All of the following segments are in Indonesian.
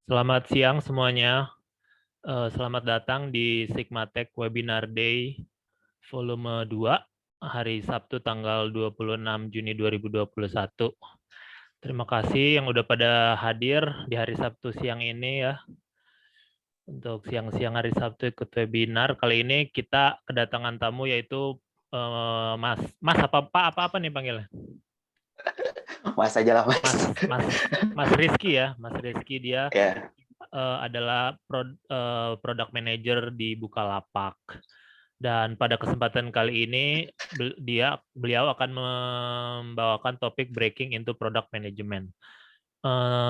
Selamat siang semuanya. Selamat datang di Sigmatech Webinar Day volume 2 hari Sabtu tanggal 26 Juni 2021. Terima kasih yang udah pada hadir di hari Sabtu siang ini ya. Untuk siang-siang hari Sabtu ikut webinar. Kali ini kita kedatangan tamu yaitu Mas apa nih panggilnya? Mas aja lah Mas. Mas Rizky ya. Mas Rizky dia Ya. adalah product manager di Bukalapak. Dan pada kesempatan kali ini beliau akan membawakan topik breaking into product management.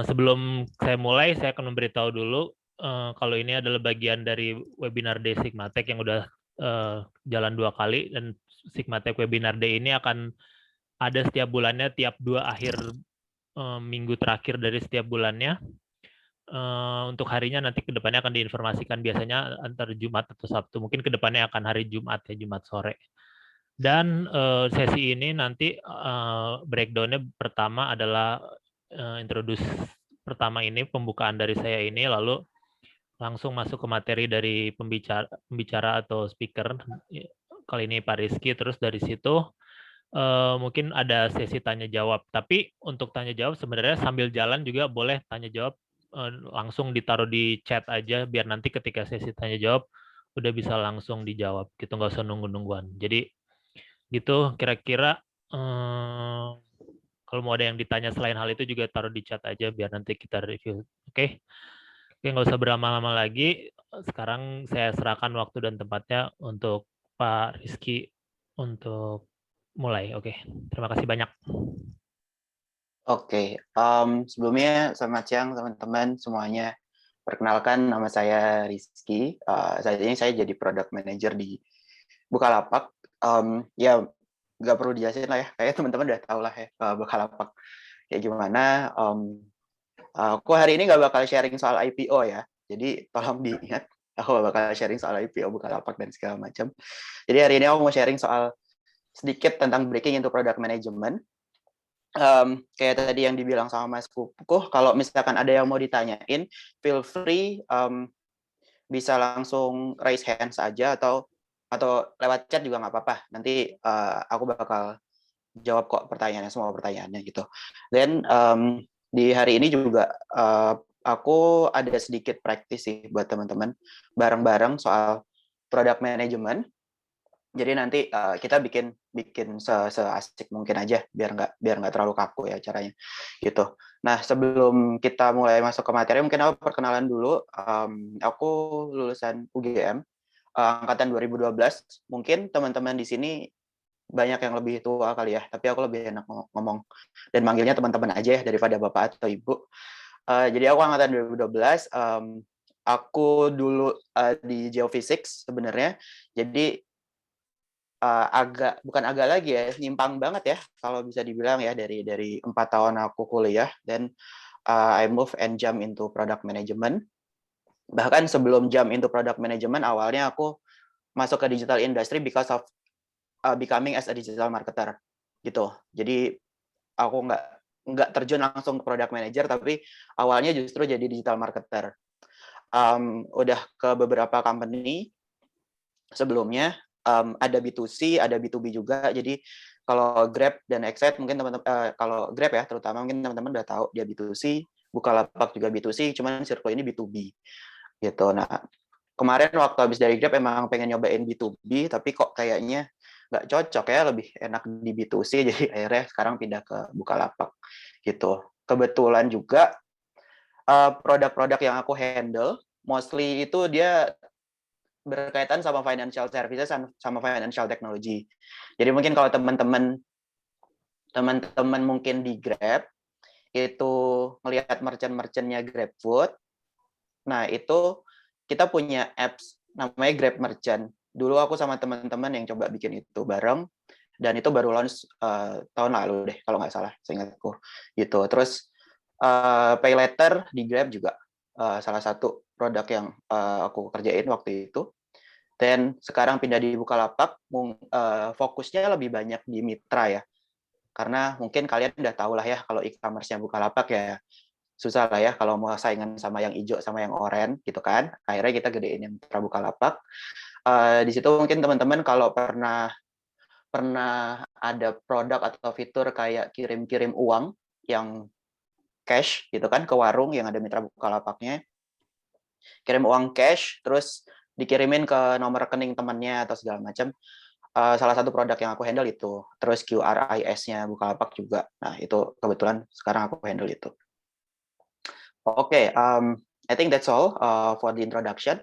Sebelum saya mulai, saya akan memberitahu dulu kalau ini adalah bagian dari webinar Day Sigmatech yang udah jalan 2 kali, dan Sigmatech Webinar Day ini akan ada setiap bulannya, tiap 2 akhir minggu terakhir dari setiap bulannya. Untuk harinya nanti kedepannya akan diinformasikan, biasanya antara Jumat atau Sabtu, mungkin kedepannya akan hari Jumat ya, Jumat sore. Dan sesi ini nanti breakdownnya pertama adalah introduce pertama ini, pembukaan dari saya ini, lalu langsung masuk ke materi dari pembicara atau speaker, kali ini Pak Rizky. Terus dari situ mungkin ada sesi tanya jawab, tapi untuk tanya jawab sebenarnya sambil jalan juga boleh. Tanya jawab langsung ditaruh di chat aja, biar nanti ketika sesi tanya jawab udah bisa langsung dijawab gitu, nggak usah nunggu-nungguan. Jadi gitu kira-kira. Kalau mau ada yang ditanya selain hal itu juga taruh di chat aja biar nanti kita review. Oke, nggak usah berlama-lama lagi. Sekarang saya serahkan waktu dan tempatnya untuk Pak Rizky untuk mulai. Oke, terima kasih banyak. Oke. Sebelumnya selamat siang teman-teman semuanya. Perkenalkan, nama saya Rizky. Saat ini saya jadi product manager di Bukalapak. Ya, nggak perlu dijelasin lah ya. Kayak teman-teman udah tahu lah ya Bukalapak kayak gimana. Aku hari ini nggak bakal sharing soal IPO ya. Jadi tolong diingat, aku nggak bakal sharing soal IPO Bukalapak dan segala macam. Jadi hari ini aku mau sharing soal sedikit tentang breaking into product management. Kayak tadi yang dibilang sama Mas Kukuh, kalau misalkan ada yang mau ditanyain, feel free bisa langsung raise hands aja atau lewat chat juga nggak apa-apa. Nanti aku bakal jawab kok pertanyaannya, semua pertanyaannya gitu. Dan di hari ini juga aku ada sedikit praktis sih buat teman-teman bareng-bareng soal product management. Jadi nanti kita bikin seasik mungkin aja biar nggak terlalu kaku ya caranya gitu. Nah, sebelum kita mulai masuk ke materi, mungkin aku perkenalan dulu. Aku lulusan UGM angkatan 2012. Mungkin teman-teman di sini banyak yang lebih tua kali ya, tapi aku lebih enak ngomong dan manggilnya teman-teman aja ya daripada bapak atau ibu. Jadi aku angkatan 2012. Aku dulu di geophysics sebenarnya. Jadi bukan agak lagi ya, nyimpang banget ya kalau bisa dibilang ya, dari 4 tahun aku kuliah dan I move and jump into product management. Bahkan sebelum jump into product management, awalnya aku masuk ke digital industry because of becoming as a digital marketer gitu. Jadi aku nggak terjun langsung ke product manager, tapi awalnya justru jadi digital marketer. Udah ke beberapa company sebelumnya, ada B2C, ada B2B juga. Jadi kalau Grab dan Excite mungkin teman-teman, kalau Grab ya terutama mungkin teman-teman udah tahu dia B2C, Bukalapak juga B2C, cuman Circle ini B2B gitu. Nah, kemarin waktu habis dari Grab emang pengen nyobain B2B, tapi kok kayaknya nggak cocok ya, lebih enak di B2C, jadi akhirnya sekarang pindah ke Bukalapak gitu. Kebetulan juga produk-produk yang aku handle mostly itu dia berkaitan sama financial services sama financial technology. Jadi mungkin kalau teman-teman mungkin di Grab itu melihat merchant-merchantnya GrabFood, nah itu kita punya apps namanya Grab Merchant. Dulu aku sama teman-teman yang coba bikin itu bareng, dan itu baru launch tahun lalu deh kalau nggak salah, seingatku gitu. Terus Pay Later di Grab juga salah satu produk yang aku kerjain waktu itu. Dan sekarang pindah di Bukalapak, fokusnya lebih banyak di mitra ya. Karena mungkin kalian udah tahu lah ya, kalau e-commerce-nya Bukalapak ya susah lah ya kalau mau saingan sama yang hijau sama yang oranye gitu kan. Akhirnya kita gedein yang Mitra Bukalapak. Di situ mungkin teman-teman kalau pernah ada produk atau fitur kayak kirim-kirim uang yang cash gitu kan ke warung yang ada Mitra Bukalapaknya, kirim uang cash terus dikirimin ke nomor rekening temannya atau segala macam. Salah satu produk yang aku handle itu. Terus QRIS-nya Bukalapak juga. Nah, itu kebetulan sekarang aku handle itu. Oke, I think that's all for the introduction.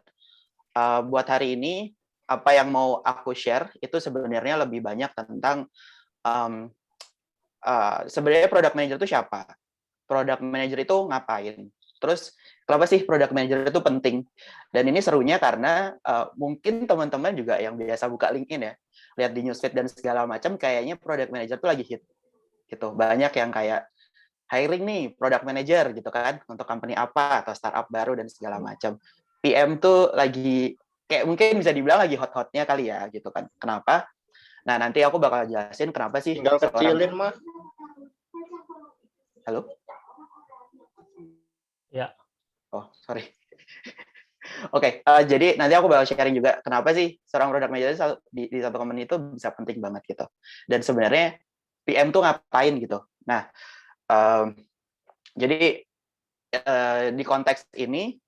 Buat hari ini, apa yang mau aku share itu sebenarnya lebih banyak tentang sebenarnya product manager itu siapa? Product manager itu ngapain? Terus kenapa sih product manager itu penting? Dan ini serunya karena mungkin teman-teman juga yang biasa buka LinkedIn ya, lihat di newsfeed dan segala macam, kayaknya product manager itu lagi hit gitu. Banyak yang kayak hiring nih product manager gitu kan untuk company apa atau startup baru dan segala macam. PM tuh lagi kayak mungkin bisa dibilang lagi hot-hotnya kali ya gitu kan. Kenapa? Nah, nanti aku bakal jelasin kenapa sih tinggal kecilin mah. Halo? Ya. Oh, sorry. Oke, jadi nanti aku bakal sharing juga kenapa sih seorang product manager di satu company itu bisa penting banget gitu. Dan sebenarnya PM tuh ngapain gitu. Nah, jadi di konteks ini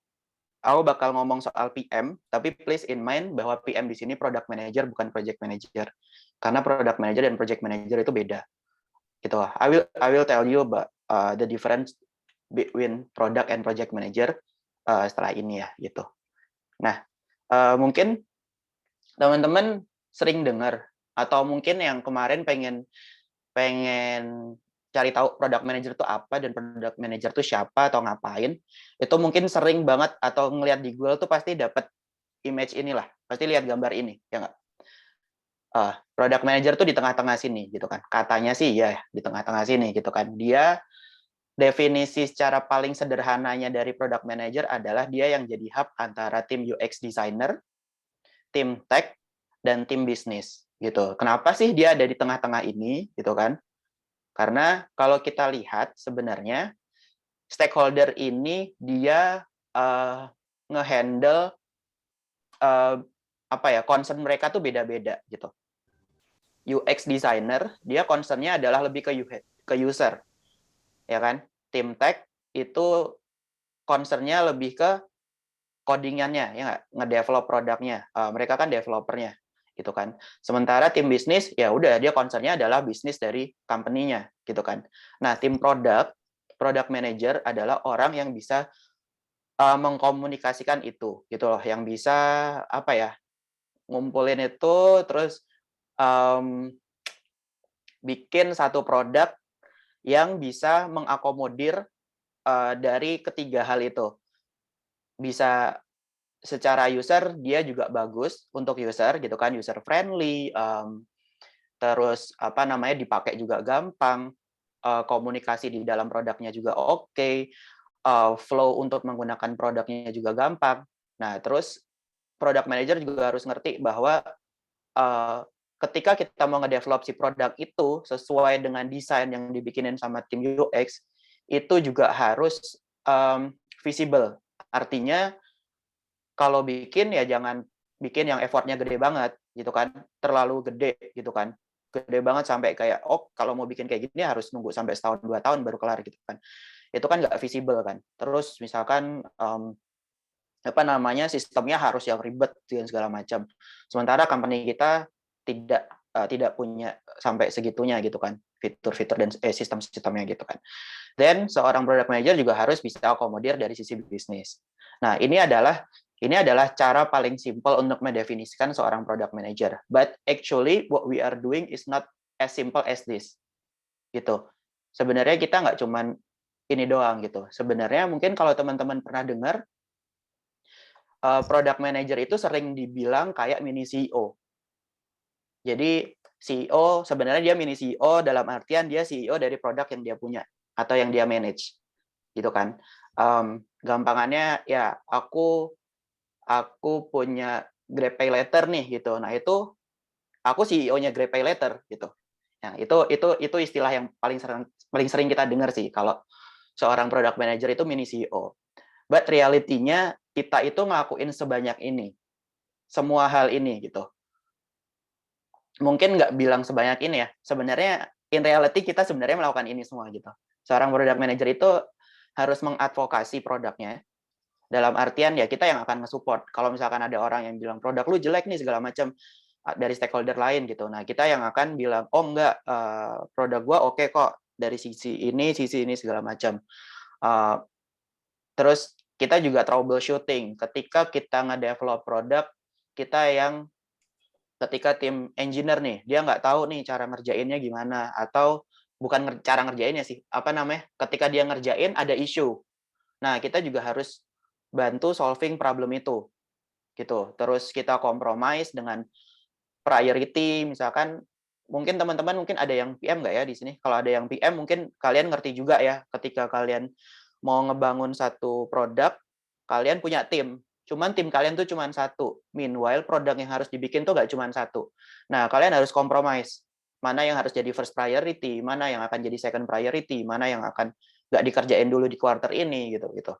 aku bakal ngomong soal PM, tapi please in mind bahwa PM di sini product manager bukan project manager. Karena product manager dan project manager itu beda. Gitu. I will tell you about the difference between product and project manager setelah ini ya gitu. Nah, mungkin teman-teman sering dengar atau mungkin yang kemarin pengen cari tahu product manager itu apa dan product manager itu siapa atau ngapain, itu mungkin sering banget atau ngelihat di Google tuh pasti dapat image inilah, pasti lihat gambar ini, ya nggak? Product manager tuh di tengah-tengah sini gitu kan, katanya sih ya di tengah-tengah sini gitu kan. Dia definisi secara paling sederhananya dari product manager adalah dia yang jadi hub antara tim UX designer, tim tech, dan tim bisnis gitu. Kenapa sih dia ada di tengah-tengah ini gitu kan? Karena kalau kita lihat sebenarnya stakeholder ini dia ngehandle concern mereka tuh beda-beda gitu. UX designer dia concernnya adalah lebih ke user, ya kan? Tim tech itu concernnya lebih ke codingannya, ya nggak? Ngedevelop produknya. Mereka kan developernya, gitu kan. Sementara tim bisnis, ya udah dia concernnya adalah bisnis dari company-nya, gitu kan. Nah, tim product manager adalah orang yang bisa mengkomunikasikan itu, gitu loh. Yang bisa ngumpulin itu, terus bikin satu produk yang bisa mengakomodir dari ketiga hal itu. Bisa secara user dia juga bagus untuk user gitu kan, user friendly, terus dipakai juga gampang, komunikasi di dalam produknya juga oke, flow untuk menggunakan produknya juga gampang. Nah, terus product manager juga harus ngerti bahwa ketika kita mau ngedevelop si produk itu sesuai dengan desain yang dibikinin sama tim UX, itu juga harus visible. Artinya kalau bikin ya jangan bikin yang effortnya gede banget gitu kan, terlalu gede gitu kan, gede banget sampai kayak kalau mau bikin kayak gini harus nunggu sampai setahun 2 tahun baru kelar gitu kan, itu kan nggak visible kan. Terus misalkan sistemnya harus yang ribet dan segala macam, sementara company kita tidak punya sampai segitunya gitu kan, fitur-fitur dan sistem-sistemnya gitu kan. Dan seorang product manager juga harus bisa akomodir dari sisi bisnis. Nah, ini adalah cara paling simpel untuk mendefinisikan seorang product manager. But actually what we are doing is not as simple as this. Gitu. Sebenarnya kita nggak cuman ini doang gitu. Sebenarnya mungkin kalau teman-teman pernah dengar, product manager itu sering dibilang kayak mini CEO. Jadi CEO sebenarnya dia mini CEO dalam artian dia CEO dari produk yang dia punya atau yang dia manage. Gitu kan. Gampangannya ya aku punya GrabPayLater nih gitu. Nah, itu aku CEO-nya GrabPayLater gitu. Nah, itu istilah yang paling sering kita dengar sih kalau seorang product manager itu mini CEO. But reality-nya kita itu ngelakuin sebanyak ini, semua hal ini gitu. Mungkin nggak bilang sebanyak ini ya. Sebenarnya in reality kita sebenarnya melakukan ini semua gitu. Seorang product manager itu harus mengadvokasi produknya. Dalam artian ya kita yang akan nge-support. Kalau misalkan ada orang yang bilang produk lu jelek nih segala macam dari stakeholder lain gitu. Nah, kita yang akan bilang, "Oh enggak, produk gua oke kok dari sisi ini segala macam." Terus kita juga troubleshooting. Ketika kita nge-develop produk, kita yang ketika tim engineer nih, dia nggak tahu nih cara ngerjainnya gimana, atau bukan cara ngerjainnya sih, apa namanya, ketika dia ngerjain ada isu. Nah, kita juga harus bantu solving problem itu, gitu. Terus kita compromise dengan priority, misalkan mungkin teman-teman mungkin ada yang PM nggak ya di sini? Kalau ada yang PM mungkin kalian ngerti juga ya, ketika kalian mau ngebangun satu produk, kalian punya tim. Cuman tim kalian tuh cuman satu. Meanwhile, produk yang harus dibikin tuh nggak cuman satu. Nah, kalian harus compromise. Mana yang harus jadi first priority, mana yang akan jadi second priority, mana yang akan nggak dikerjain dulu di quarter ini, gitu.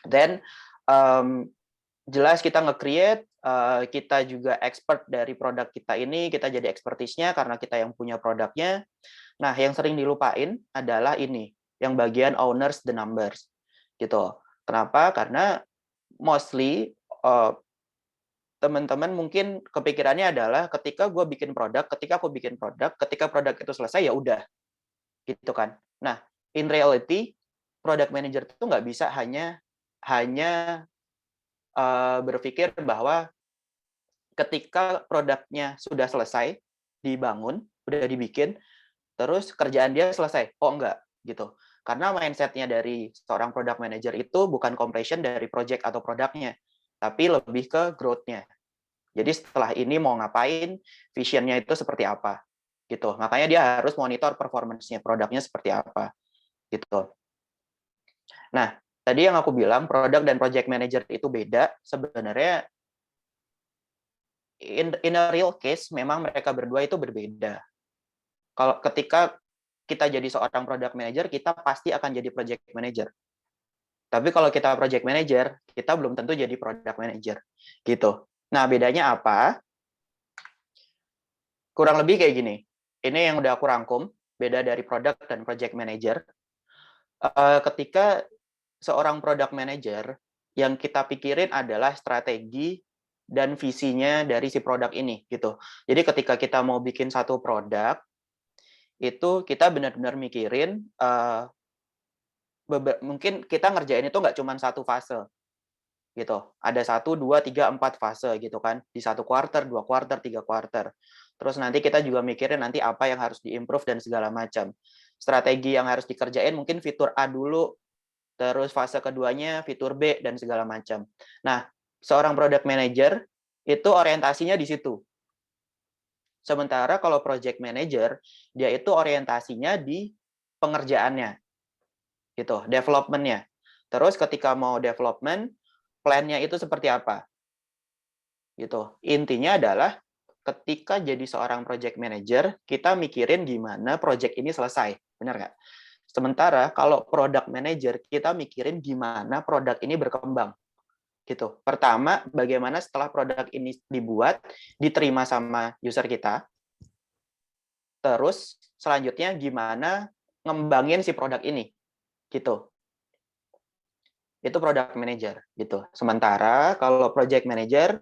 Then, jelas kita nge-create, kita juga expert dari produk kita ini, kita jadi expertise-nya karena kita yang punya produknya. Nah, yang sering dilupain adalah ini, yang bagian owners the numbers, gitu. Kenapa? Karena mostly teman-teman mungkin kepikirannya adalah ketika aku bikin produk, ketika produk itu selesai ya udah, gitu kan. Nah, in reality, product manager itu nggak bisa hanya berpikir bahwa ketika produknya sudah selesai dibangun, udah dibikin, terus kerjaan dia selesai. Oh enggak, gitu. Karena mindset-nya dari seorang product manager itu bukan completion dari project atau produknya, tapi lebih ke growth-nya. Jadi setelah ini mau ngapain, vision-nya itu seperti apa, gitu. Makanya dia harus monitor performance-nya, produknya seperti apa, gitu. Nah, tadi yang aku bilang product dan project manager itu beda, sebenarnya in a real case memang mereka berdua itu berbeda. Kalau ketika kita jadi seorang product manager, kita pasti akan jadi project manager. Tapi kalau kita project manager, kita belum tentu jadi product manager. Gitu. Nah, bedanya apa? Kurang lebih kayak gini. Ini yang udah aku rangkum, beda dari product dan project manager. Ketika seorang product manager, yang kita pikirin adalah strategi dan visinya dari si produk ini. Gitu. Jadi ketika kita mau bikin satu produk, itu kita benar-benar mikirin mungkin kita ngerjain itu nggak cuma satu fase gitu, ada 1, 2, 3, 4 fase gitu kan, di 1 quarter, 2 quarter, 3 quarter. Terus nanti kita juga mikirin nanti apa yang harus diimprove dan segala macam. Strategi yang harus dikerjain mungkin fitur A dulu, terus fase keduanya fitur B dan segala macam. Nah, seorang product manager itu orientasinya di situ. Sementara kalau project manager, dia itu orientasinya di pengerjaannya, gitu, development-nya. Terus ketika mau development, plan-nya itu seperti apa, gitu. Intinya adalah ketika jadi seorang project manager, kita mikirin gimana project ini selesai, benar nggak? Sementara kalau product manager, kita mikirin gimana produk ini berkembang, gitu. Pertama, bagaimana setelah produk ini dibuat, diterima sama user kita, terus selanjutnya gimana ngembangin si produk ini, gitu. Itu product manager, gitu. Sementara kalau project manager,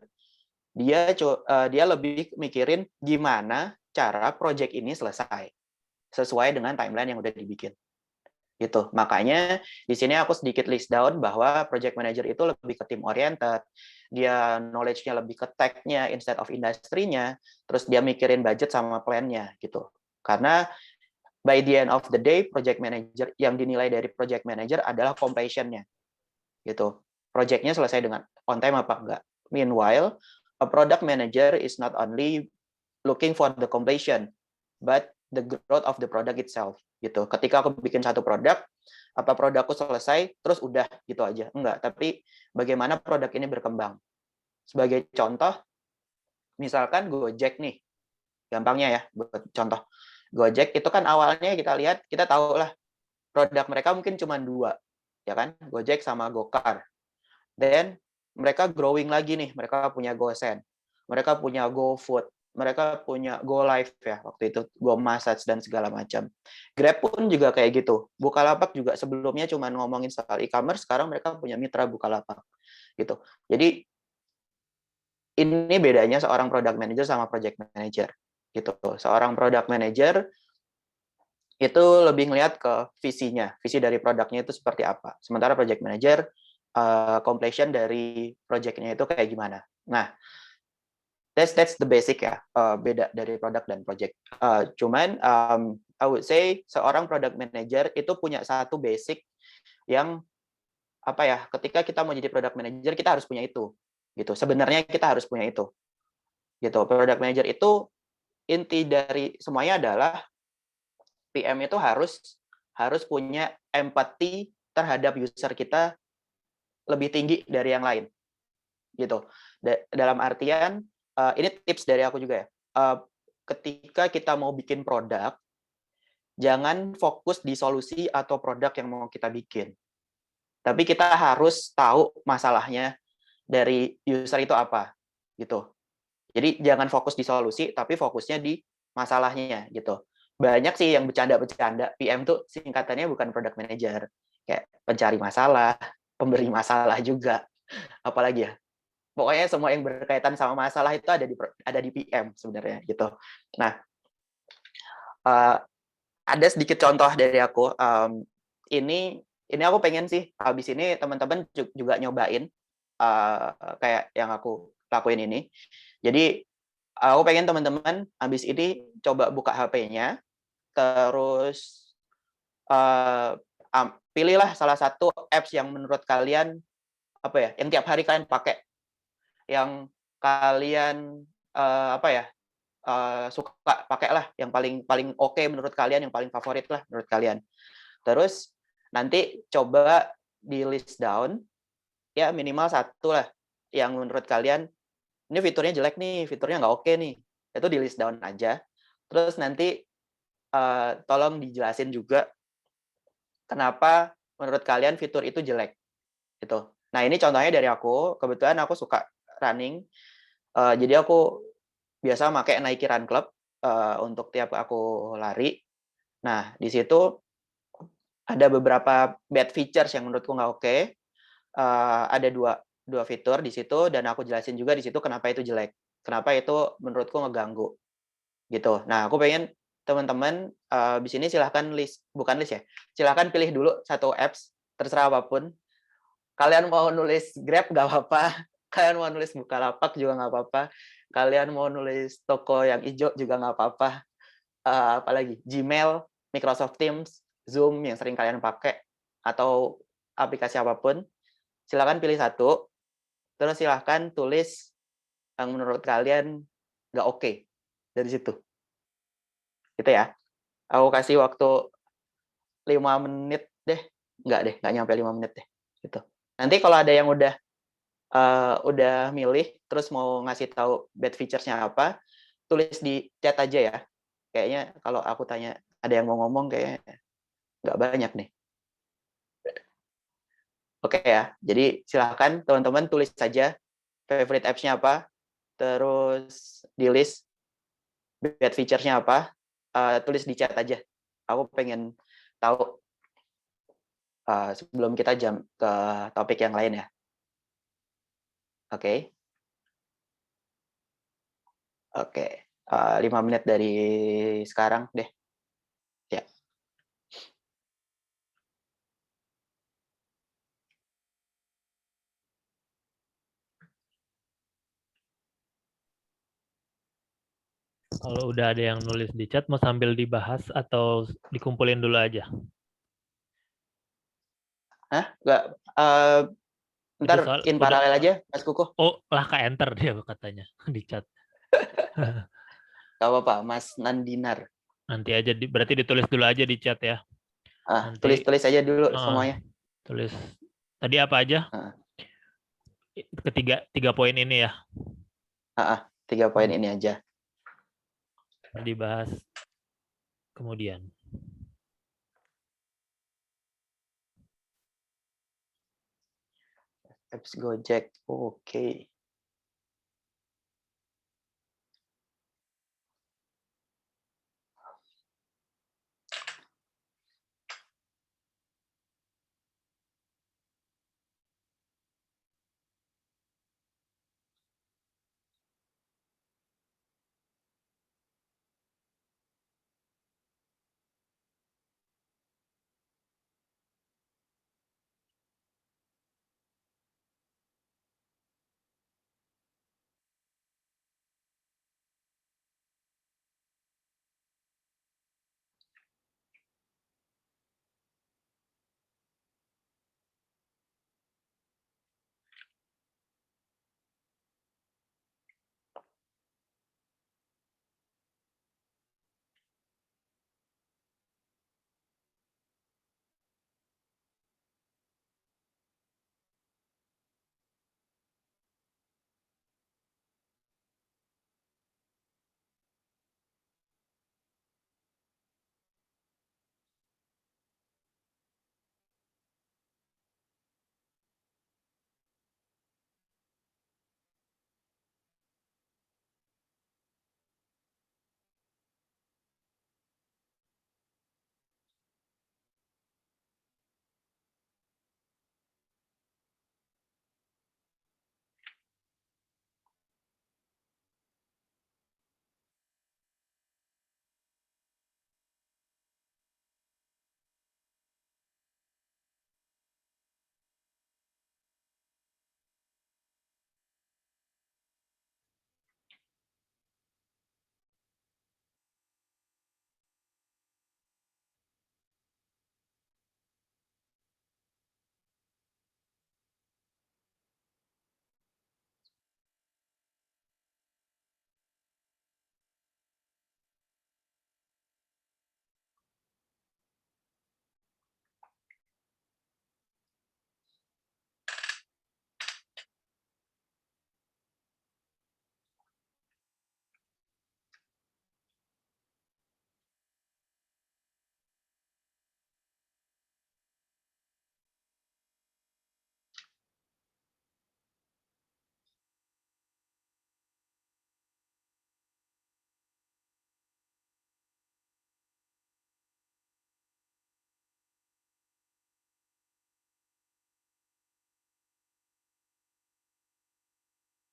dia lebih mikirin gimana cara project ini selesai sesuai dengan timeline yang udah dibikin. Gitu. Makanya di sini aku sedikit list down bahwa project manager itu lebih ke team oriented, dia knowledge-nya lebih ke tech-nya instead of industry-nya, terus dia mikirin budget sama plan-nya gitu. Karena by the end of the day, project manager yang dinilai dari project manager adalah completion-nya. Gitu. Project-nya selesai dengan on time apa enggak. Meanwhile, a product manager is not only looking for the completion, but the growth of the product itself. Gitu. Ketika aku bikin satu produk, apa produkku selesai, terus udah gitu aja. Enggak, tapi bagaimana produk ini berkembang. Sebagai contoh, misalkan Gojek nih, gampangnya ya, buat contoh. Gojek itu kan awalnya kita lihat, kita tahu lah, produk mereka mungkin cuma 2, ya kan? Gojek sama Gokar. Dan mereka growing lagi nih, mereka punya GoSend, mereka punya GoFood, mereka punya GoLive ya, waktu itu GoMassage dan segala macam. Grab pun juga kayak gitu. Bukalapak juga sebelumnya cuma ngomongin soal e-commerce, sekarang mereka punya mitra Bukalapak gitu. Jadi ini bedanya seorang product manager sama project manager gitu. Seorang product manager itu lebih ngelihat ke visinya, visi dari produknya itu seperti apa. Sementara project manager completion dari projectnya itu kayak gimana. Nah, that's the basic ya, beda dari produk dan project. Cuman I would say seorang product manager itu punya satu basic yang apa ya, ketika kita mau jadi product manager kita harus punya itu. Gitu. Sebenarnya kita harus punya itu. Gitu. Product manager itu inti dari semuanya adalah PM itu harus punya empati terhadap user kita lebih tinggi dari yang lain gitu. Dalam artian ini tips dari aku juga ya. Ketika kita mau bikin produk, jangan fokus di solusi atau produk yang mau kita bikin. Tapi kita harus tahu masalahnya dari user itu apa gitu. Jadi jangan fokus di solusi tapi fokusnya di masalahnya gitu. Banyak sih yang bercanda-bercanda, PM tuh singkatannya bukan product manager, kayak pencari masalah, pemberi masalah juga, apalagi ya. Pokoknya semua yang berkaitan sama masalah itu ada di PM sebenarnya gitu. Nah, ada sedikit contoh dari aku. Ini aku pengen sih habis ini teman-teman juga nyobain kayak yang aku lakuin ini. Jadi aku pengen teman-teman habis ini coba buka HP-nya, terus pilihlah salah satu apps yang menurut kalian apa ya, yang tiap hari kalian pakai, yang kalian apa ya, suka pakai lah, yang paling paling oke menurut kalian, yang paling favorit lah menurut kalian. Terus nanti coba di list down ya, minimal satu lah yang menurut kalian ini fiturnya jelek nih, fiturnya nggak oke nih, itu di list down aja. Terus nanti tolong dijelasin juga kenapa menurut kalian fitur itu jelek gitu. Nah ini contohnya dari aku, kebetulan aku suka running, jadi aku biasa pakai Nike Run Club untuk tiap aku lari. Nah di situ ada beberapa bad features yang menurutku nggak oke. Ada dua fitur di situ dan aku jelasin juga di situ kenapa itu jelek, kenapa itu menurutku ngeganggu gitu. Nah aku pengen teman-teman di sini silahkan bukan list ya, silahkan pilih dulu satu apps terserah apapun. Kalian mau nulis Grab nggak apa-apa, kalian mau nulis Bukalapak juga nggak apa-apa, kalian mau nulis toko yang hijau juga nggak apa-apa. Apalagi Gmail, Microsoft Teams, Zoom yang sering kalian pakai, atau aplikasi apapun, silakan pilih satu, terus silakan tulis yang menurut kalian nggak oke dari situ. Gitu ya. Aku kasih waktu 5 menit deh. Nggak nyampe 5 menit deh. Gitu. Nanti kalau ada yang udah milih, terus mau ngasih tahu bad features-nya apa, tulis di chat aja ya. Kayaknya kalau aku tanya ada yang mau ngomong kayaknya nggak banyak nih. Oke ya, jadi silahkan teman-teman tulis saja favorite apps-nya apa, terus di list bad features-nya apa, tulis di chat aja. Aku pengen tahu sebelum kita jam ke topik yang lain ya. Oke. Oke. 5 menit dari sekarang deh. Ya. Kalau udah ada yang nulis di chat, mau sambil dibahas atau dikumpulin dulu aja? Hah? Nggak, ntar Soal in udah. paralel aja, Mas Kuku. Oh lah, ke enter dia katanya di chat. Gak apa-apa, Mas Nandinar. Nanti aja berarti ditulis dulu aja di chat ya. Nanti Tulis-tulis aja dulu semuanya. tulis tadi apa aja? Tiga poin ini ya. 3 poin ini aja. Dibahas kemudian. apps Gojek. Oke.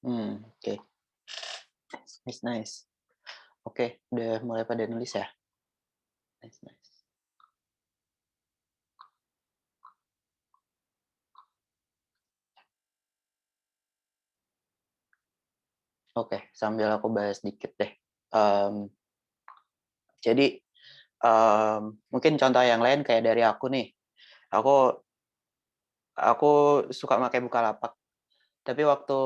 Oke. Nice. Oke, udah mulai pada nulis ya? Nice. Oke, sambil aku bahas dikit deh. Jadi, mungkin contoh yang lain kayak dari aku nih, aku aku suka pakai Bukalapak, tapi waktu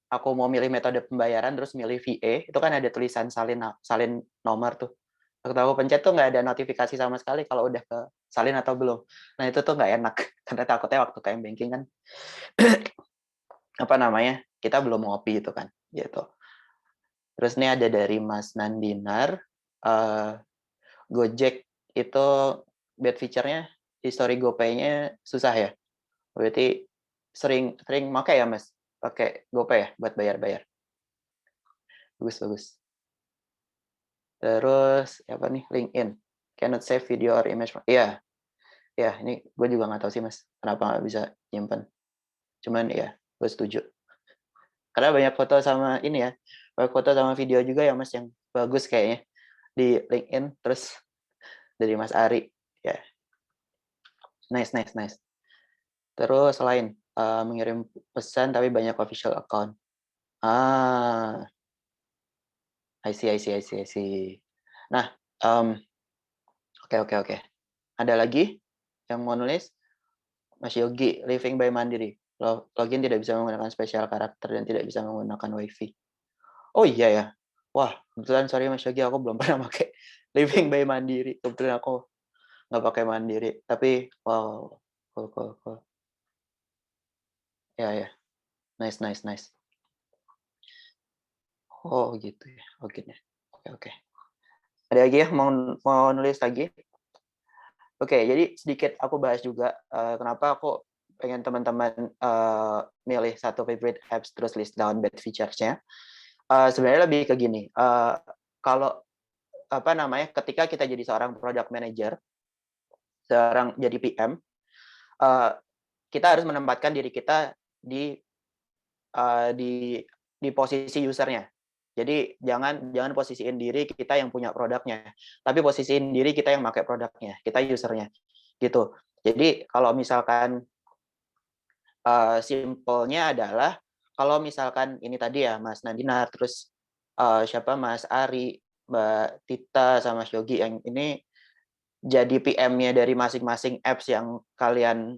aku mau milih metode pembayaran terus milih VA, itu kan ada tulisan salin nomor tuh. Waktu aku pencet tuh nggak ada notifikasi sama sekali kalau udah ke salin atau belum. Nah itu tuh nggak enak, karena takutnya waktu ke banking kan, apa namanya, kita belum ngopi itu kan, gitu. Terus ini ada dari Mas Nandinar, Gojek itu bad feature-nya, history GoPay-nya susah ya? Berarti sering pakai ya Mas? Pakai GoPay ya buat bayar-bayar? Bagus. Terus apa nih, LinkedIn, cannot save video or image. Iya, ini gue juga nggak tahu sih Mas, kenapa nggak bisa nyimpen. Cuman ya, gue setuju. Karena banyak foto sama ini ya, banyak foto sama video juga ya Mas yang bagus kayaknya di LinkedIn. Terus dari Mas Ari, ya, nice. Terus selain mengirim pesan tapi banyak official account. I see. Nah, oke. Ada lagi yang mau nulis? Mas Yogi, Living by Mandiri. Login tidak bisa menggunakan spesial karakter dan tidak bisa menggunakan WiFi. Oh iya ya. Wah, kebetulan sorry Mas Yogi, aku belum pernah pakai Living by Mandiri. Kebetulan aku nggak pakai Mandiri. Tapi wow, cool. Ya. Nice. Oh gitu ya. Oke. Ada lagi ya mau nulis lagi? Oke, jadi sedikit aku bahas juga kenapa aku pengen teman-teman milih satu favorite apps terus list down bad features-nya. Sebenarnya lebih ke gini, kalau apa namanya, ketika kita jadi seorang product manager, seorang jadi PM, uh, kita harus menempatkan diri kita di uh, di di posisi usernya. Jadi jangan posisiin diri kita yang punya produknya, tapi posisiin diri kita yang pakai produknya, kita usernya, gitu. Jadi kalau misalkan simpelnya adalah kalau misalkan ini tadi ya Mas Nandina, terus siapa Mas Ari, Mbak Tita, sama Mas Yogi yang ini jadi PM-nya dari masing-masing apps yang kalian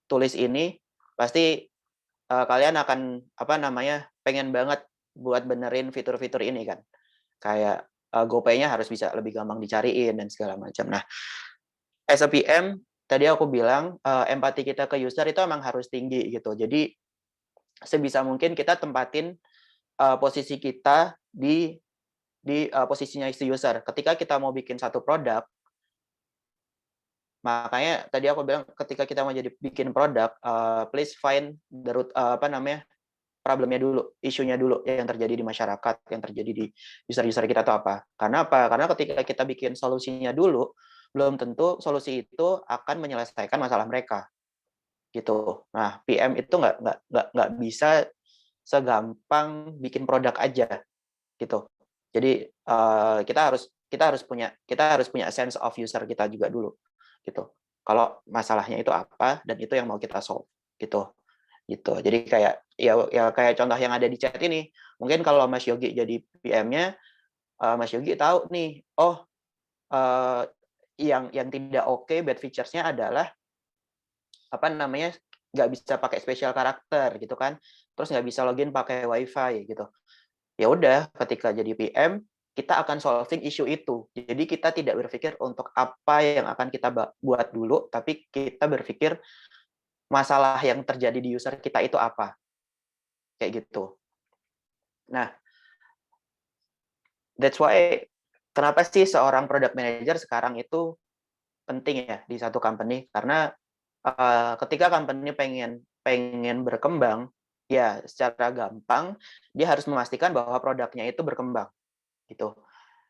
tulis ini, pasti kalian akan apa namanya pengen banget buat benerin fitur-fitur ini kan. Kayak GoPay-nya harus bisa lebih gampang dicariin dan segala macam. Nah, as a PM tadi aku bilang empati kita ke user itu emang harus tinggi gitu. Jadi sebisa mungkin kita tempatin posisi kita di posisinya si user. Ketika kita mau bikin satu produk, makanya tadi aku bilang ketika kita mau jadi bikin produk, please find the root, apa namanya, problemnya dulu, isunya dulu yang terjadi di masyarakat, yang terjadi di user-user kita itu apa. Karena apa? Karena ketika kita bikin solusinya dulu, belum tentu solusi itu akan menyelesaikan masalah mereka, gitu. Nah, PM itu nggak bisa segampang bikin produk aja, gitu. Jadi kita harus punya sense of user kita juga dulu, gitu. Kalau masalahnya itu apa dan itu yang mau kita solve, gitu. Gitu. Jadi kayak ya kayak contoh yang ada di chat ini. Mungkin kalau Mas Yogi jadi PM-nya, Mas Yogi tahu nih, oh yang tidak oke bad features-nya adalah apa namanya, nggak bisa pakai special karakter gitu kan. Terus nggak bisa login pakai WiFi gitu. Ya udah, ketika jadi PM, kita akan solving isu itu. Jadi kita tidak berpikir untuk apa yang akan kita buat dulu, tapi kita berpikir masalah yang terjadi di user kita itu apa. Kayak gitu. Nah, that's why kenapa sih seorang product manager sekarang itu penting ya di satu company, karena ketika company pengen berkembang, ya secara gampang dia harus memastikan bahwa produknya itu berkembang gitu.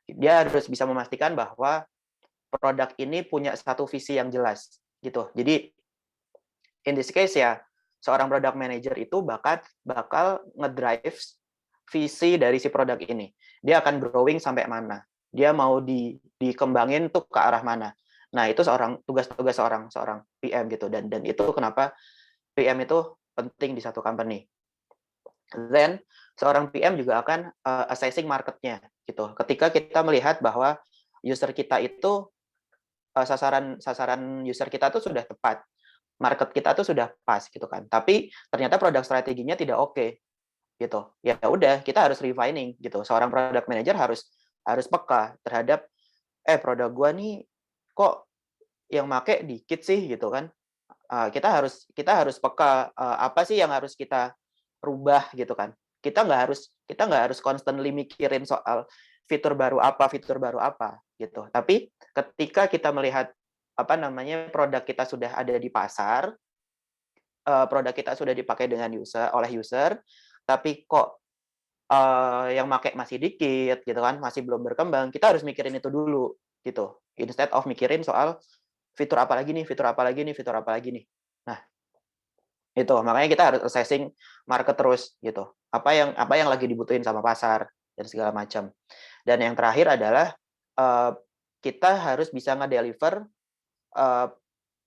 Dia harus bisa memastikan bahwa produk ini punya satu visi yang jelas gitu. Jadi in this case ya seorang product manager itu bakal ngedrive visi dari si produk ini. Dia akan growing sampai mana? Dia mau dikembangin tuh ke arah mana? Nah, itu tugas-tugas seorang PM gitu, dan itu kenapa PM itu penting di satu company. Then seorang PM juga akan assessing marketnya gitu. Ketika kita melihat bahwa user kita itu sasaran user kita tuh sudah tepat, market kita tuh sudah pas gitu kan. Tapi ternyata produk strateginya tidak oke gitu. Ya udah, kita harus refining gitu. Seorang product manager harus peka terhadap produk gua nih kok yang make dikit sih gitu kan. Kita harus peka apa sih yang harus kita rubah gitu kan. Kita nggak harus constantly mikirin soal fitur baru apa gitu. Tapi ketika kita melihat apa namanya produk kita sudah ada di pasar, produk kita sudah dipakai oleh user, tapi kok yang make masih dikit gitu kan, masih belum berkembang, kita harus mikirin itu dulu gitu. Instead of mikirin soal fitur apa lagi nih, fitur apa lagi nih, fitur apa lagi nih. Nah, itu makanya kita harus assessing market terus gitu. Apa yang lagi dibutuhin sama pasar dan segala macam. Dan yang terakhir adalah kita harus bisa nge-deliver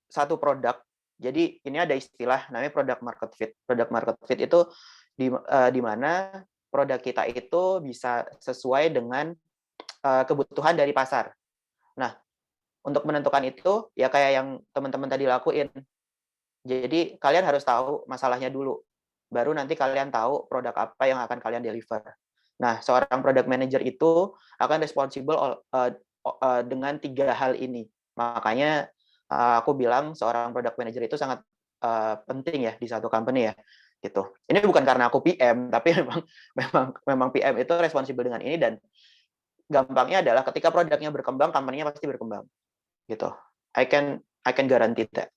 satu produk. Jadi ini ada istilah namanya product market fit. Product market fit itu di mana produk kita itu bisa sesuai dengan kebutuhan dari pasar. Nah, untuk menentukan itu ya kayak yang teman-teman tadi lakuin. Jadi kalian harus tahu masalahnya dulu. Baru nanti kalian tahu produk apa yang akan kalian deliver. Nah, seorang product manager itu akan responsible dengan 3 hal ini. Makanya aku bilang seorang product manager itu sangat penting ya di satu company ya, gitu. Ini bukan karena aku PM, tapi memang PM itu responsible dengan ini, dan gampangnya adalah ketika produknya berkembang, company-nya pasti berkembang, gitu. I can guarantee that.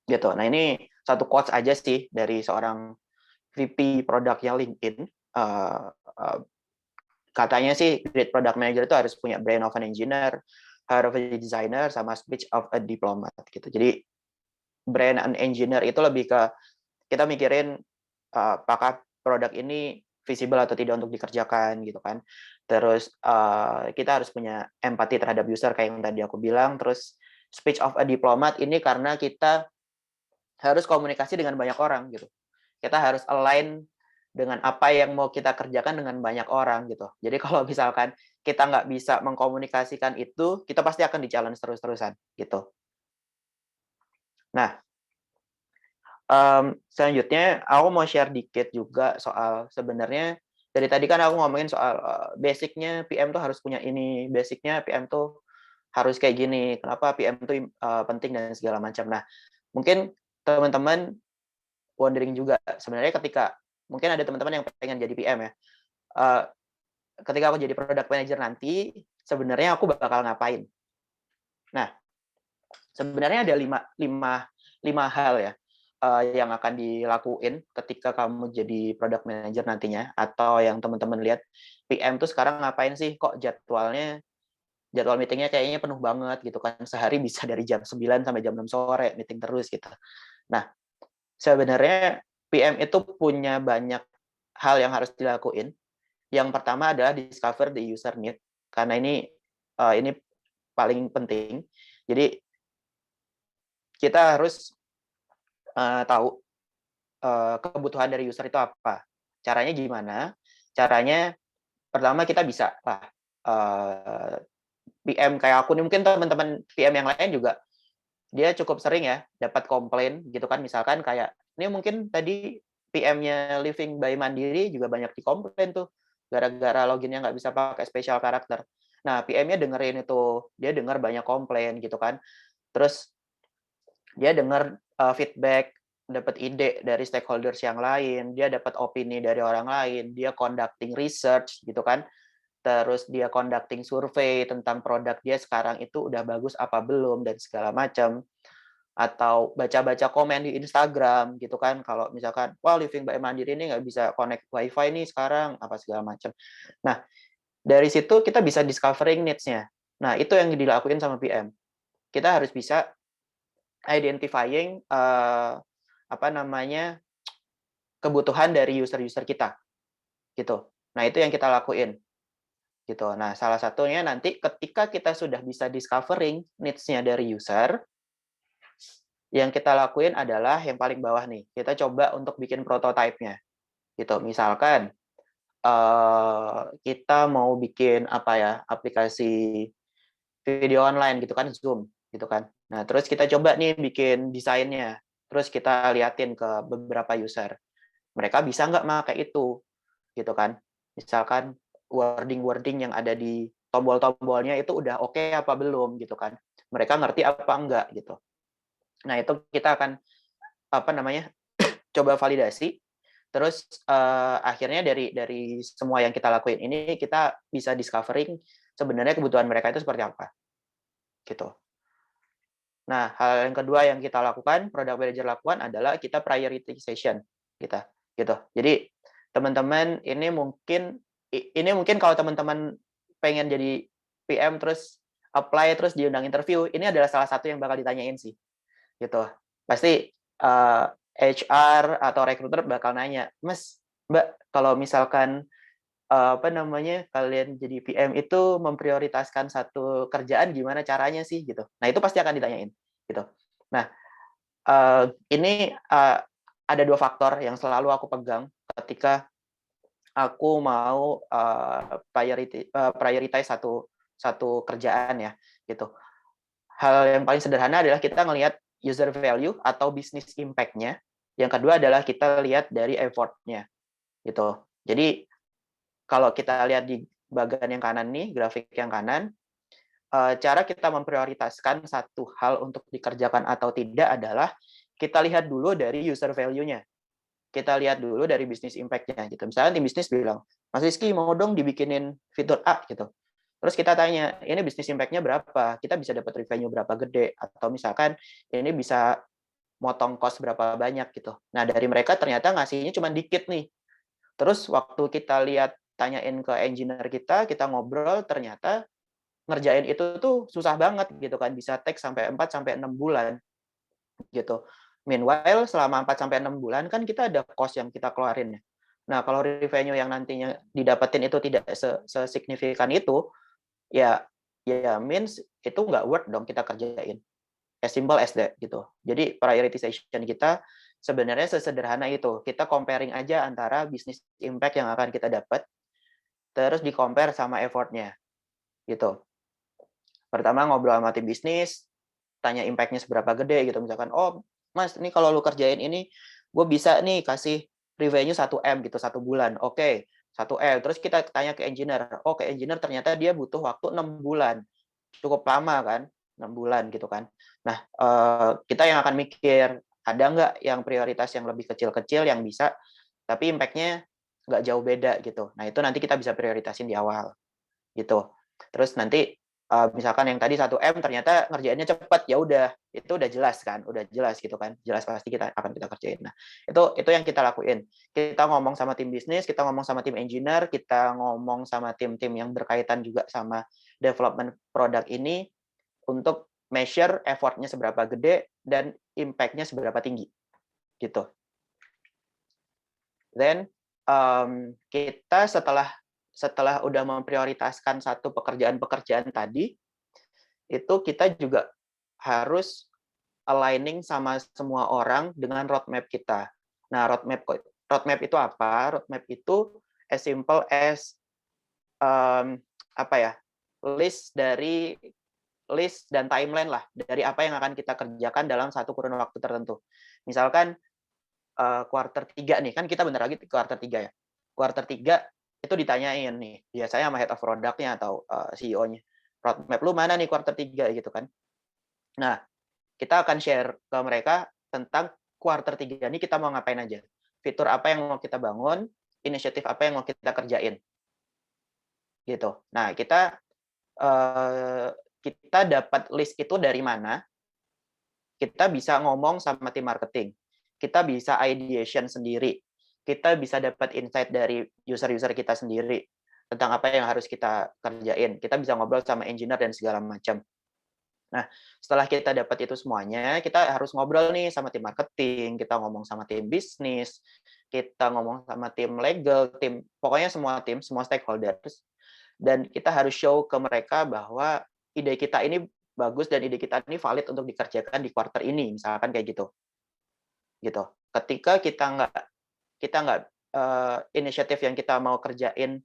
Gitu. Nah, ini satu quotes aja sih dari seorang VP produknya LinkedIn. Katanya sih great product manager itu harus punya brain of an engineer, heart of a designer, sama speech of a diplomat gitu. Jadi brain and engineer itu lebih ke kita mikirin apakah produk ini visible atau tidak untuk dikerjakan gitu kan. Terus kita harus punya empati terhadap user kayak yang tadi aku bilang. Terus speech of a diplomat ini karena kita harus komunikasi dengan banyak orang gitu. Kita harus align dengan apa yang mau kita kerjakan dengan banyak orang gitu. Jadi kalau misalkan kita nggak bisa mengkomunikasikan itu, kita pasti akan di-challenge terus-terusan gitu. Nah, selanjutnya aku mau share dikit juga soal sebenarnya dari tadi kan aku ngomongin soal basic-nya PM tuh harus punya ini, basic-nya PM tuh harus kayak gini, kenapa PM tuh penting dan segala macam. Nah, mungkin teman-teman wondering juga sebenarnya ketika mungkin ada teman-teman yang pengen jadi PM ya. Ketika aku jadi product manager nanti, sebenarnya aku bakal ngapain? Nah, sebenarnya ada lima hal ya yang akan dilakuin ketika kamu jadi product manager nantinya, atau yang teman-teman lihat PM tuh sekarang ngapain sih, kok jadwal meetingnya kayaknya penuh banget gitu kan, sehari bisa dari jam 9 sampai jam 6 sore meeting terus gitu. Nah, sebenarnya PM itu punya banyak hal yang harus dilakuin. Yang pertama adalah discover the user need, karena ini paling penting. Jadi kita harus tahu kebutuhan dari user itu apa. Caranya gimana? Caranya pertama kita bisa lah PM kayak aku nih, mungkin teman-teman PM yang lain juga dia cukup sering ya dapat komplain gitu kan, misalkan kayak ini mungkin tadi PM-nya Living by Mandiri juga banyak dikomplain tuh gara-gara loginnya nggak bisa pakai special karakter. Nah, PM-nya dengerin itu, dia dengar banyak komplain gitu kan. Terus dia dengar feedback, dapat ide dari stakeholders yang lain, dia dapat opini dari orang lain, dia conducting research gitu kan. Terus dia conducting survei tentang produk dia sekarang itu udah bagus apa belum dan segala macam. Atau baca-baca komen di Instagram gitu kan, kalau misalkan wah Living by Mandiri ini nggak bisa connect wifi nih sekarang apa segala macam. Nah, dari situ kita bisa discovering needs-nya. Nah, itu yang dilakuin sama PM. Kita harus bisa identifying apa namanya kebutuhan dari user-user kita gitu. Nah, itu yang kita lakuin gitu. Nah, salah satunya nanti ketika kita sudah bisa discovering needs-nya dari user, yang kita lakuin adalah yang paling bawah nih, kita coba untuk bikin prototipe-nya gitu. Misalkan kita mau bikin apa ya, aplikasi video online gitu kan, Zoom gitu kan. Nah, terus kita coba nih bikin desainnya, terus kita liatin ke beberapa user, mereka bisa nggak pakai itu gitu kan. Misalkan wording-wording yang ada di tombol-tombolnya itu udah oke apa belum gitu kan, mereka ngerti apa enggak gitu. Nah, itu kita akan apa namanya coba validasi. Terus akhirnya dari semua yang kita lakuin ini kita bisa discovering sebenarnya kebutuhan mereka itu seperti apa gitu. Nah, hal yang kedua yang kita lakukan, product manager lakukan adalah kita prioritization kita gitu. Jadi teman-teman ini mungkin kalau teman-teman pengen jadi PM terus apply terus diundang interview, ini adalah salah satu yang bakal ditanyain sih gitu. Pasti HR atau recruiter bakal nanya, Mas, Mbak, kalau misalkan apa namanya kalian jadi PM itu memprioritaskan satu kerjaan gimana caranya sih gitu. Nah, itu pasti akan ditanyain gitu. Nah, ini ada dua faktor yang selalu aku pegang ketika aku mau prioritize satu kerjaan ya gitu. Hal yang paling sederhana adalah kita ngelihat user value atau business impact-nya. Yang kedua adalah kita lihat dari effort-nya gitu. Jadi kalau kita lihat di bagian yang kanan nih, grafik yang kanan, cara kita memprioritaskan satu hal untuk dikerjakan atau tidak adalah kita lihat dulu dari user value-nya. Kita lihat dulu dari business impact-nya gitu. Misalnya tim bisnis bilang, Mas Rizky mau dong dibikinin fitur A gitu. Terus kita tanya, ini business impact-nya berapa? Kita bisa dapat revenue berapa gede? Atau misalkan ini bisa motong cost berapa banyak gitu. Nah, dari mereka ternyata ngasihnya cuma dikit nih. Terus waktu kita lihat, tanyain ke engineer kita ngobrol, ternyata ngerjain itu tuh susah banget gitu kan, bisa take sampai 4 sampai 6 bulan gitu. Meanwhile selama 4 sampai 6 bulan kan kita ada cost yang kita keluarin ya. Nah, kalau revenue yang nantinya didapetin itu tidak sesignifikan itu, ya means itu nggak worth dong kita kerjain. As simple as that gitu. Jadi prioritization kita sebenarnya sesederhana itu. Kita comparing aja antara business impact yang akan kita dapat, terus di-compare sama effort-nya gitu. Pertama ngobrol sama tim bisnis, tanya impact-nya seberapa gede gitu. Misalkan, "Oh, Mas, ini kalau lu kerjain ini, gue bisa nih kasih revenue 1M gitu, 1 bulan." Oke, 1M. Terus kita tanya ke engineer. Oh, ke engineer ternyata dia butuh waktu 6 bulan. Cukup lama kan, 6 bulan gitu kan. Nah, kita yang akan mikir, ada nggak yang prioritas yang lebih kecil-kecil yang bisa, tapi impact-nya nggak jauh beda gitu. Nah, itu nanti kita bisa prioritasin di awal gitu. Terus nanti misalkan yang tadi 1M ternyata ngerjainnya cepat, ya udah, itu udah jelas kan, udah jelas gitu kan, jelas pasti kita akan kita kerjain. Nah, itu yang kita lakuin. Kita ngomong sama tim bisnis, kita ngomong sama tim engineer, kita ngomong sama tim-tim yang berkaitan juga sama development produk ini untuk measure effort-nya seberapa gede dan impact-nya seberapa tinggi, gitu. Then kita setelah udah memprioritaskan satu pekerjaan-pekerjaan tadi, itu kita juga harus aligning sama semua orang dengan roadmap kita. Nah, roadmap itu apa? Roadmap itu as simple as apa ya? List dan timeline lah dari apa yang akan kita kerjakan dalam satu kurun waktu tertentu. Misalkan kuarter 3 nih, kan kita bentar lagi kuarter 3 ya. Kuarter 3 itu ditanyain nih, biasanya sama head of product-nya atau CEO-nya. Roadmap lu mana nih kuarter 3 gitu kan. Nah, kita akan share ke mereka tentang kuarter 3 ini kita mau ngapain aja. Fitur apa yang mau kita bangun, inisiatif apa yang mau kita kerjain. Gitu. Nah, kita dapat list itu dari mana? Kita bisa ngomong sama tim marketing. Kita bisa ideation sendiri. Kita bisa dapat insight dari user-user kita sendiri tentang apa yang harus kita kerjain. Kita bisa ngobrol sama engineer dan segala macam. Nah, setelah kita dapat itu semuanya, kita harus ngobrol nih sama tim marketing, kita ngomong sama tim bisnis, kita ngomong sama tim legal, pokoknya semua tim, semua stakeholders. Dan kita harus show ke mereka bahwa ide kita ini bagus dan ide kita ini valid untuk dikerjakan di quarter ini, misalkan kayak gitu. Gitu. Ketika kita nggak inisiatif yang kita mau kerjain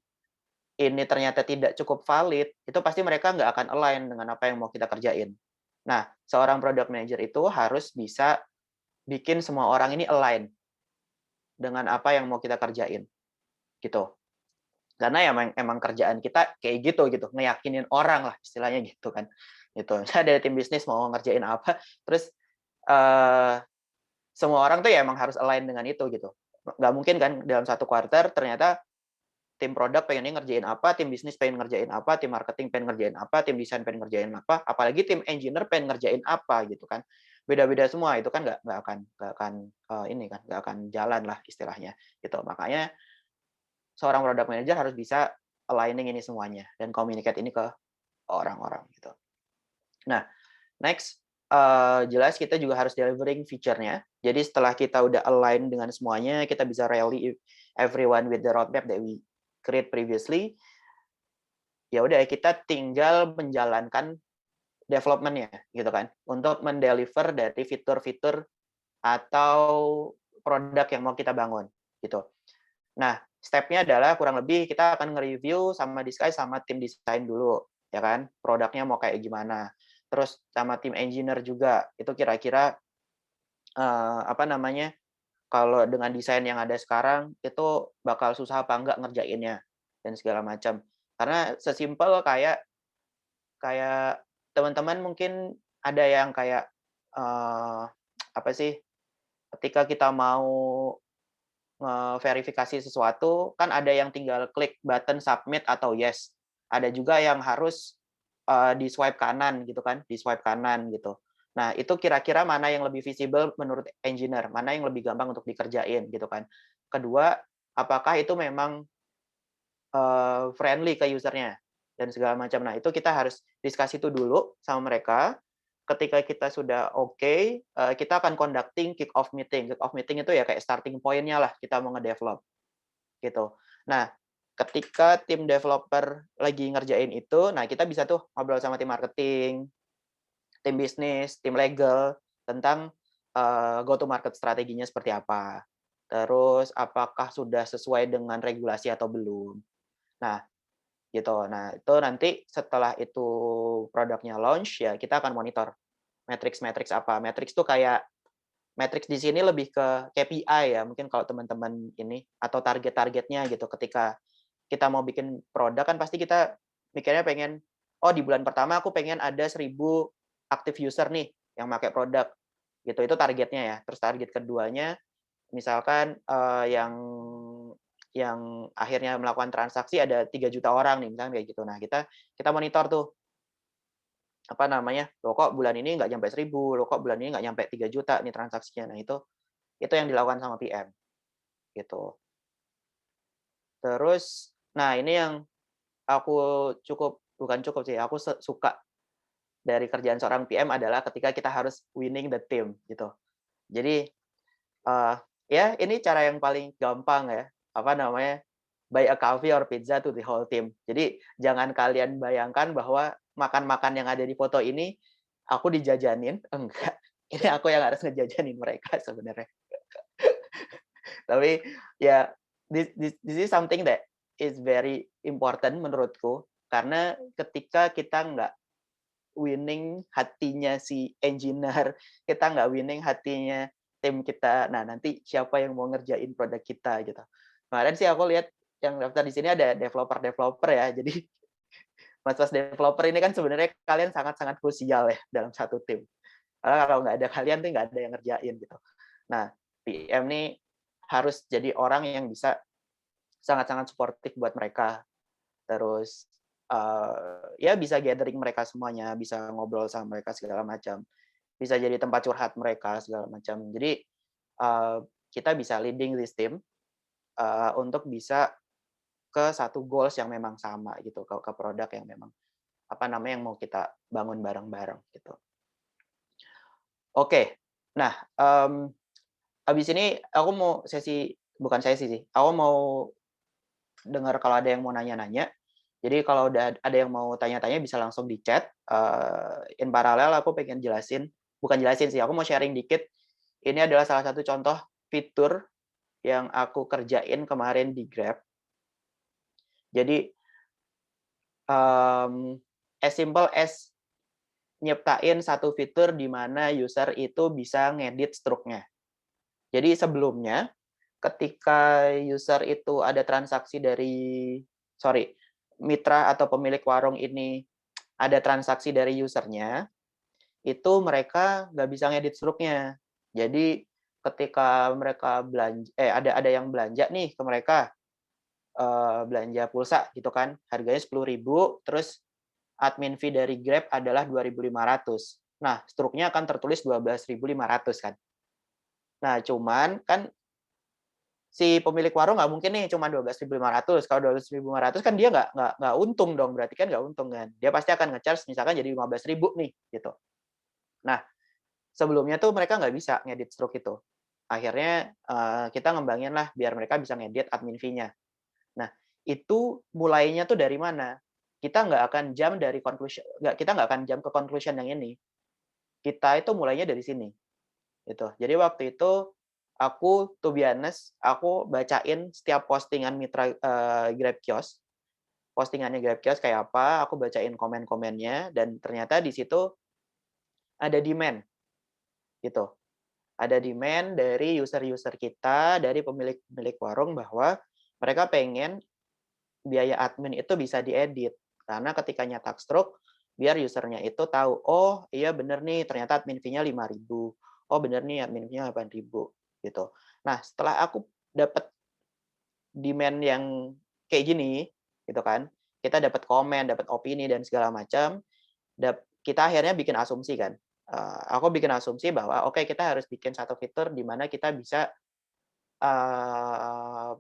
ini ternyata tidak cukup valid, itu pasti mereka nggak akan align dengan apa yang mau kita kerjain. Nah, seorang product manager itu harus bisa bikin semua orang ini align dengan apa yang mau kita kerjain, gitu. Karena ya emang kerjaan kita kayak gitu, ngeyakinin orang lah istilahnya gitu kan. Gitu. Misalnya dari tim bisnis mau ngerjain apa, terus semua orang tuh ya emang harus align dengan itu gitu. Nggak mungkin kan dalam satu quarter ternyata tim produk pengennya ngerjain apa, tim bisnis pengen ngerjain apa, tim marketing pengen ngerjain apa, tim desain pengen ngerjain apa, apalagi tim engineer pengen ngerjain apa gitu kan. Beda-beda semua, itu kan nggak akan jalan lah istilahnya gitu. Makanya seorang product manager harus bisa aligning ini semuanya dan communicate ini ke orang-orang gitu. Nah, next jelas kita juga harus delivering feature-nya. Jadi setelah kita udah align dengan semuanya, kita bisa rally everyone with the roadmap that we create previously. Ya udah kita tinggal menjalankan development-nya gitu kan untuk mendeliver dari fitur-fitur atau produk yang mau kita bangun gitu. Nah, step-nya adalah kurang lebih kita akan nge-review sama discuss sama tim desain dulu ya kan, produknya mau kayak gimana. Terus sama tim engineer juga, itu kira-kira kalau dengan desain yang ada sekarang itu bakal susah apa enggak ngerjainnya dan segala macam. Karena sesimpel kayak kayak teman-teman mungkin ada yang kayak apa sih, ketika kita mau verifikasi sesuatu kan ada yang tinggal klik button submit atau yes. Ada juga yang harus di swipe kanan gitu kan, di swipe kanan gitu. Nah, itu kira-kira mana yang lebih visible menurut engineer, mana yang lebih gampang untuk dikerjain gitu kan. Kedua, apakah itu memang friendly ke user-nya dan segala macam. Nah, itu kita harus discuss itu dulu sama mereka. Ketika kita sudah oke, kita akan conducting kick off meeting. Kick off meeting itu ya kayak starting point-nya lah kita mau ngedevelop gitu. Nah, ketika tim developer lagi ngerjain itu, nah kita bisa tuh ngobrol sama tim marketing, tim bisnis, tim legal tentang go to market strateginya seperti apa. Terus apakah sudah sesuai dengan regulasi atau belum. Nah, gitu. Nah, itu nanti setelah itu produknya launch, ya kita akan monitor matriks-matriks apa. Matriks tuh kayak matriks di sini lebih ke KPI ya, mungkin kalau teman-teman ini, atau target-targetnya gitu. Ketika kita mau bikin produk kan pasti kita mikirnya pengen, oh di bulan pertama aku pengen ada 1.000 active user nih yang pakai produk, gitu. Itu targetnya ya. Terus target keduanya, misalkan yang akhirnya melakukan transaksi ada 3 juta orang nih, misalnya kayak gitu. Nah, kita monitor tuh, apa namanya, loh kok bulan ini nggak nyampe 1.000, loh kok bulan ini nggak nyampe 3 juta nih transaksinya. Nah, itu yang dilakukan sama PM, gitu. Terus, nah ini yang aku bukan cukup sih, aku suka dari kerjaan seorang PM adalah ketika kita harus winning the team, gitu. Jadi, ya ini cara yang paling gampang ya, apa namanya, buy a coffee or pizza to the whole team. Jadi jangan kalian bayangkan bahwa makan-makan yang ada di foto ini aku dijajanin, enggak. Ini aku yang harus ngejajanin mereka sebenarnya. Tapi ya this is something that is very important menurutku, karena ketika kita nggak winning hatinya si engineer, kita nggak winning hatinya tim kita, nah nanti siapa yang mau ngerjain produk kita gitu. Kemarin sih aku lihat yang daftar di sini ada developer ya, jadi mas-mas developer ini kan sebenarnya kalian sangat-sangat krusial ya dalam satu tim. Karena kalau nggak ada kalian tuh nggak ada yang ngerjain gitu. Nah, PM nih harus jadi orang yang bisa sangat-sangat suportif buat mereka. Terus ya bisa gathering mereka semuanya, bisa ngobrol sama mereka segala macam. Bisa jadi tempat curhat mereka segala macam. Jadi kita bisa leading this team untuk bisa ke satu goals yang memang sama gitu, ke produk yang memang apa namanya yang mau kita bangun bareng-bareng gitu. Oke, nah habis ini aku mau bukan sesi sih, aku mau dengar kalau ada yang mau nanya-nanya. Jadi kalau udah ada yang mau tanya-tanya bisa langsung di chat. In paralel aku pengen bukan jelasin sih, aku mau sharing dikit. Ini adalah salah satu contoh fitur yang aku kerjain kemarin di Grab. Jadi as simple as nyiptain satu fitur di mana user itu bisa ngedit struknya. Jadi sebelumnya ketika user itu ada transaksi mitra atau pemilik warung ini ada transaksi dari usernya, itu mereka nggak bisa ngedit struknya. Jadi ketika mereka ada yang belanja nih ke mereka, belanja pulsa gitu kan, harganya 10.000, terus admin fee dari Grab adalah 2.500. Nah, struknya akan tertulis 12.500 kan. Nah, cuman kan si pemilik warung nggak mungkin nih cuma 12.500. Kalau 12.500 kan dia nggak untung dong, berarti kan nggak untung kan. Dia pasti akan nge-charge misalkan jadi 15.000 nih, gitu. Nah, sebelumnya tuh mereka nggak bisa ngedit struk itu. Akhirnya kita ngembangin lah biar mereka bisa ngedit admin fee-nya. Nah, itu mulainya tuh dari mana? Kita nggak akan kita nggak akan jump ke conclusion yang ini. Kita itu mulainya dari sini, gitu. Jadi waktu itu aku, to be honest, aku bacain setiap postingan mitra Grab Kiosk. Postingannya Grab Kiosk kayak apa, aku bacain komen-komennya, dan ternyata di situ ada demand, gitu. Ada demand dari user-user kita, dari pemilik warung bahwa mereka pengen biaya admin itu bisa diedit. Karena ketika nyetak struk, biar usernya itu tahu, oh iya bener nih, ternyata admin fee-nya 5.000. Oh bener nih, admin fee-nya 8.000. Gitu. Nah, setelah aku dapat demand yang kayak gini, gitu kan, kita dapat komen, dapat opini, dan segala macam, kita akhirnya bikin asumsi kan. aku bikin asumsi bahwa oke kita harus bikin satu fitur di mana kita bisa, eee,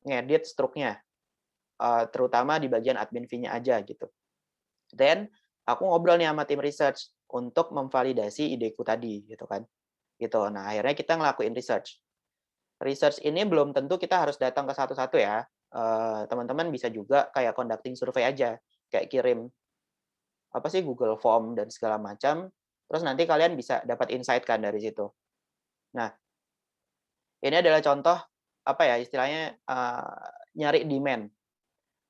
ngedit struknya, terutama di bagian admin fee-nya aja gitu. Then aku ngobrol nih sama tim research untuk memvalidasi ideku tadi gitu kan, gitu. Nah akhirnya kita ngelakuin research. Research ini belum tentu kita harus datang ke satu-satu ya, teman-teman bisa juga kayak conducting survey aja, kayak kirim, apa sih, Google Form dan segala macam, terus nanti kalian bisa dapat insight kan dari situ. Nah, ini adalah contoh, apa ya, istilahnya, nyari demand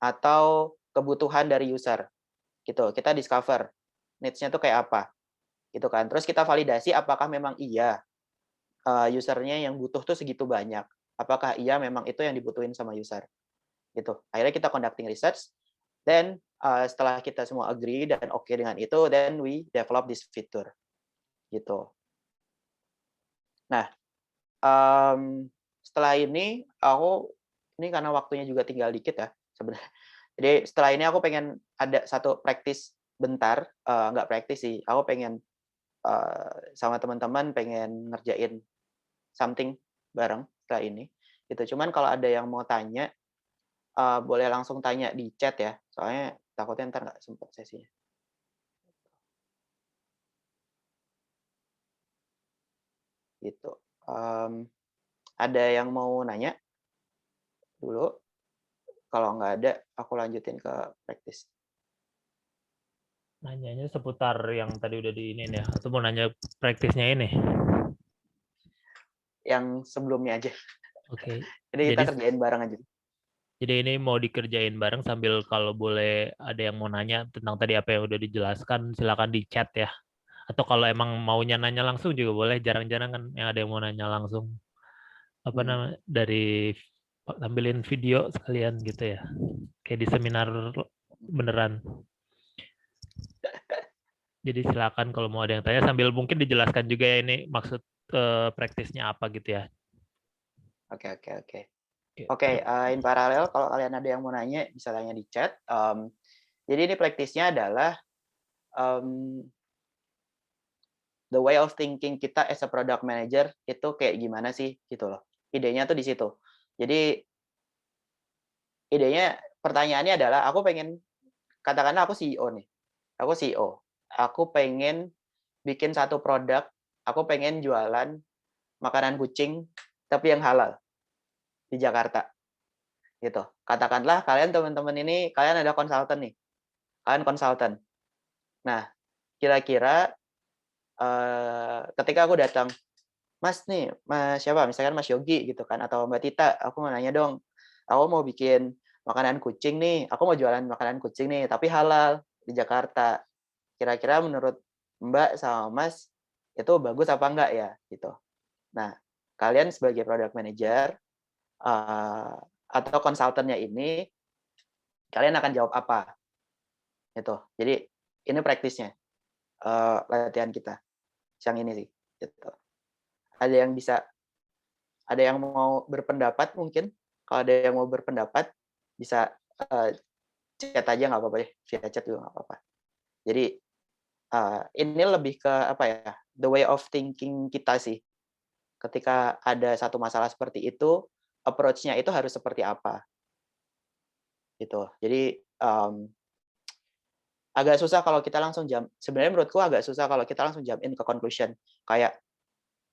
atau kebutuhan dari user, gitu. Kita discover needs-nya tuh kayak apa, gitu kan. Terus kita validasi apakah memang iya, user-nya yang butuh tuh segitu banyak. Apakah iya memang itu yang dibutuhin sama user, gitu. Akhirnya kita conducting research, then, setelah kita semua agree dan oke dengan itu, then we develop this feature, gitu. Nah, setelah ini ini karena waktunya juga tinggal dikit ya sebenarnya. Jadi setelah ini aku pengen ada satu practice bentar, nggak practice sih, aku pengen, sama teman-teman pengen ngerjain something bareng setelah ini, gitu. Cuman kalau ada yang mau tanya, boleh langsung tanya di chat ya, soalnya takutnya entar nggak sempet sesinya, gitu. Ada yang mau nanya dulu? Kalau nggak ada, aku lanjutin ke practice. Nanyanya seputar yang tadi udah diinin ya, atau mau nanya praktisnya ini? Yang sebelumnya aja. Oke. Jadi kita Jadi kerjain bareng aja. ini mau dikerjain bareng sambil kalau boleh ada yang mau nanya tentang tadi apa yang udah dijelaskan, silakan di chat ya. Atau kalau emang maunya nanya langsung juga boleh, jarang-jarang kan yang ada yang mau nanya langsung. Apa Hmm. namanya, dari tampilin video sekalian gitu ya. Kayak di seminar beneran. Jadi silakan kalau mau ada yang tanya sambil mungkin dijelaskan juga ya ini maksud praktisnya apa gitu ya. Oke, oke, oke. Oke. Oke, in paralel kalau kalian ada yang mau nanya, bisa tanya di chat. Jadi ini praktisnya adalah, the way of thinking kita as a product manager itu kayak gimana sih, gitu loh. Idenya tuh di situ. Jadi idenya, pertanyaannya adalah aku pengen, katakanlah aku CEO nih, aku CEO, aku pengen bikin satu produk, aku pengen jualan makanan kucing tapi yang halal di Jakarta, gitu. Katakanlah kalian teman-teman ini, kalian ada konsultan nih, kalian konsultan. Nah, kira-kira, ketika aku datang, "Mas nih, Mas siapa?" Misalkan Mas Yogi gitu kan, atau Mbak Tita, "Aku mau nanya dong, aku mau bikin makanan kucing nih, aku mau jualan makanan kucing nih, tapi halal di Jakarta. Kira-kira menurut Mbak sama Mas, itu bagus apa enggak ya?" Gitu. Nah, kalian sebagai product manager, eee, atau konsultannya ini, kalian akan jawab apa? Gitu. Jadi ini praktisnya, latihan kita, yang ini sih, gitu. Ada yang bisa ada yang mau berpendapat mungkin? Kalau ada yang mau berpendapat, bisa, chat aja nggak apa-apa deh, via chat juga nggak apa-apa. Jadi, ini lebih ke apa ya, the way of thinking kita sih. Ketika ada satu masalah seperti itu, approach-nya itu harus seperti apa, gitu. Jadi, agak susah kalau kita langsung sebenarnya menurutku agak susah kalau kita langsung jump in ke conclusion. Kayak,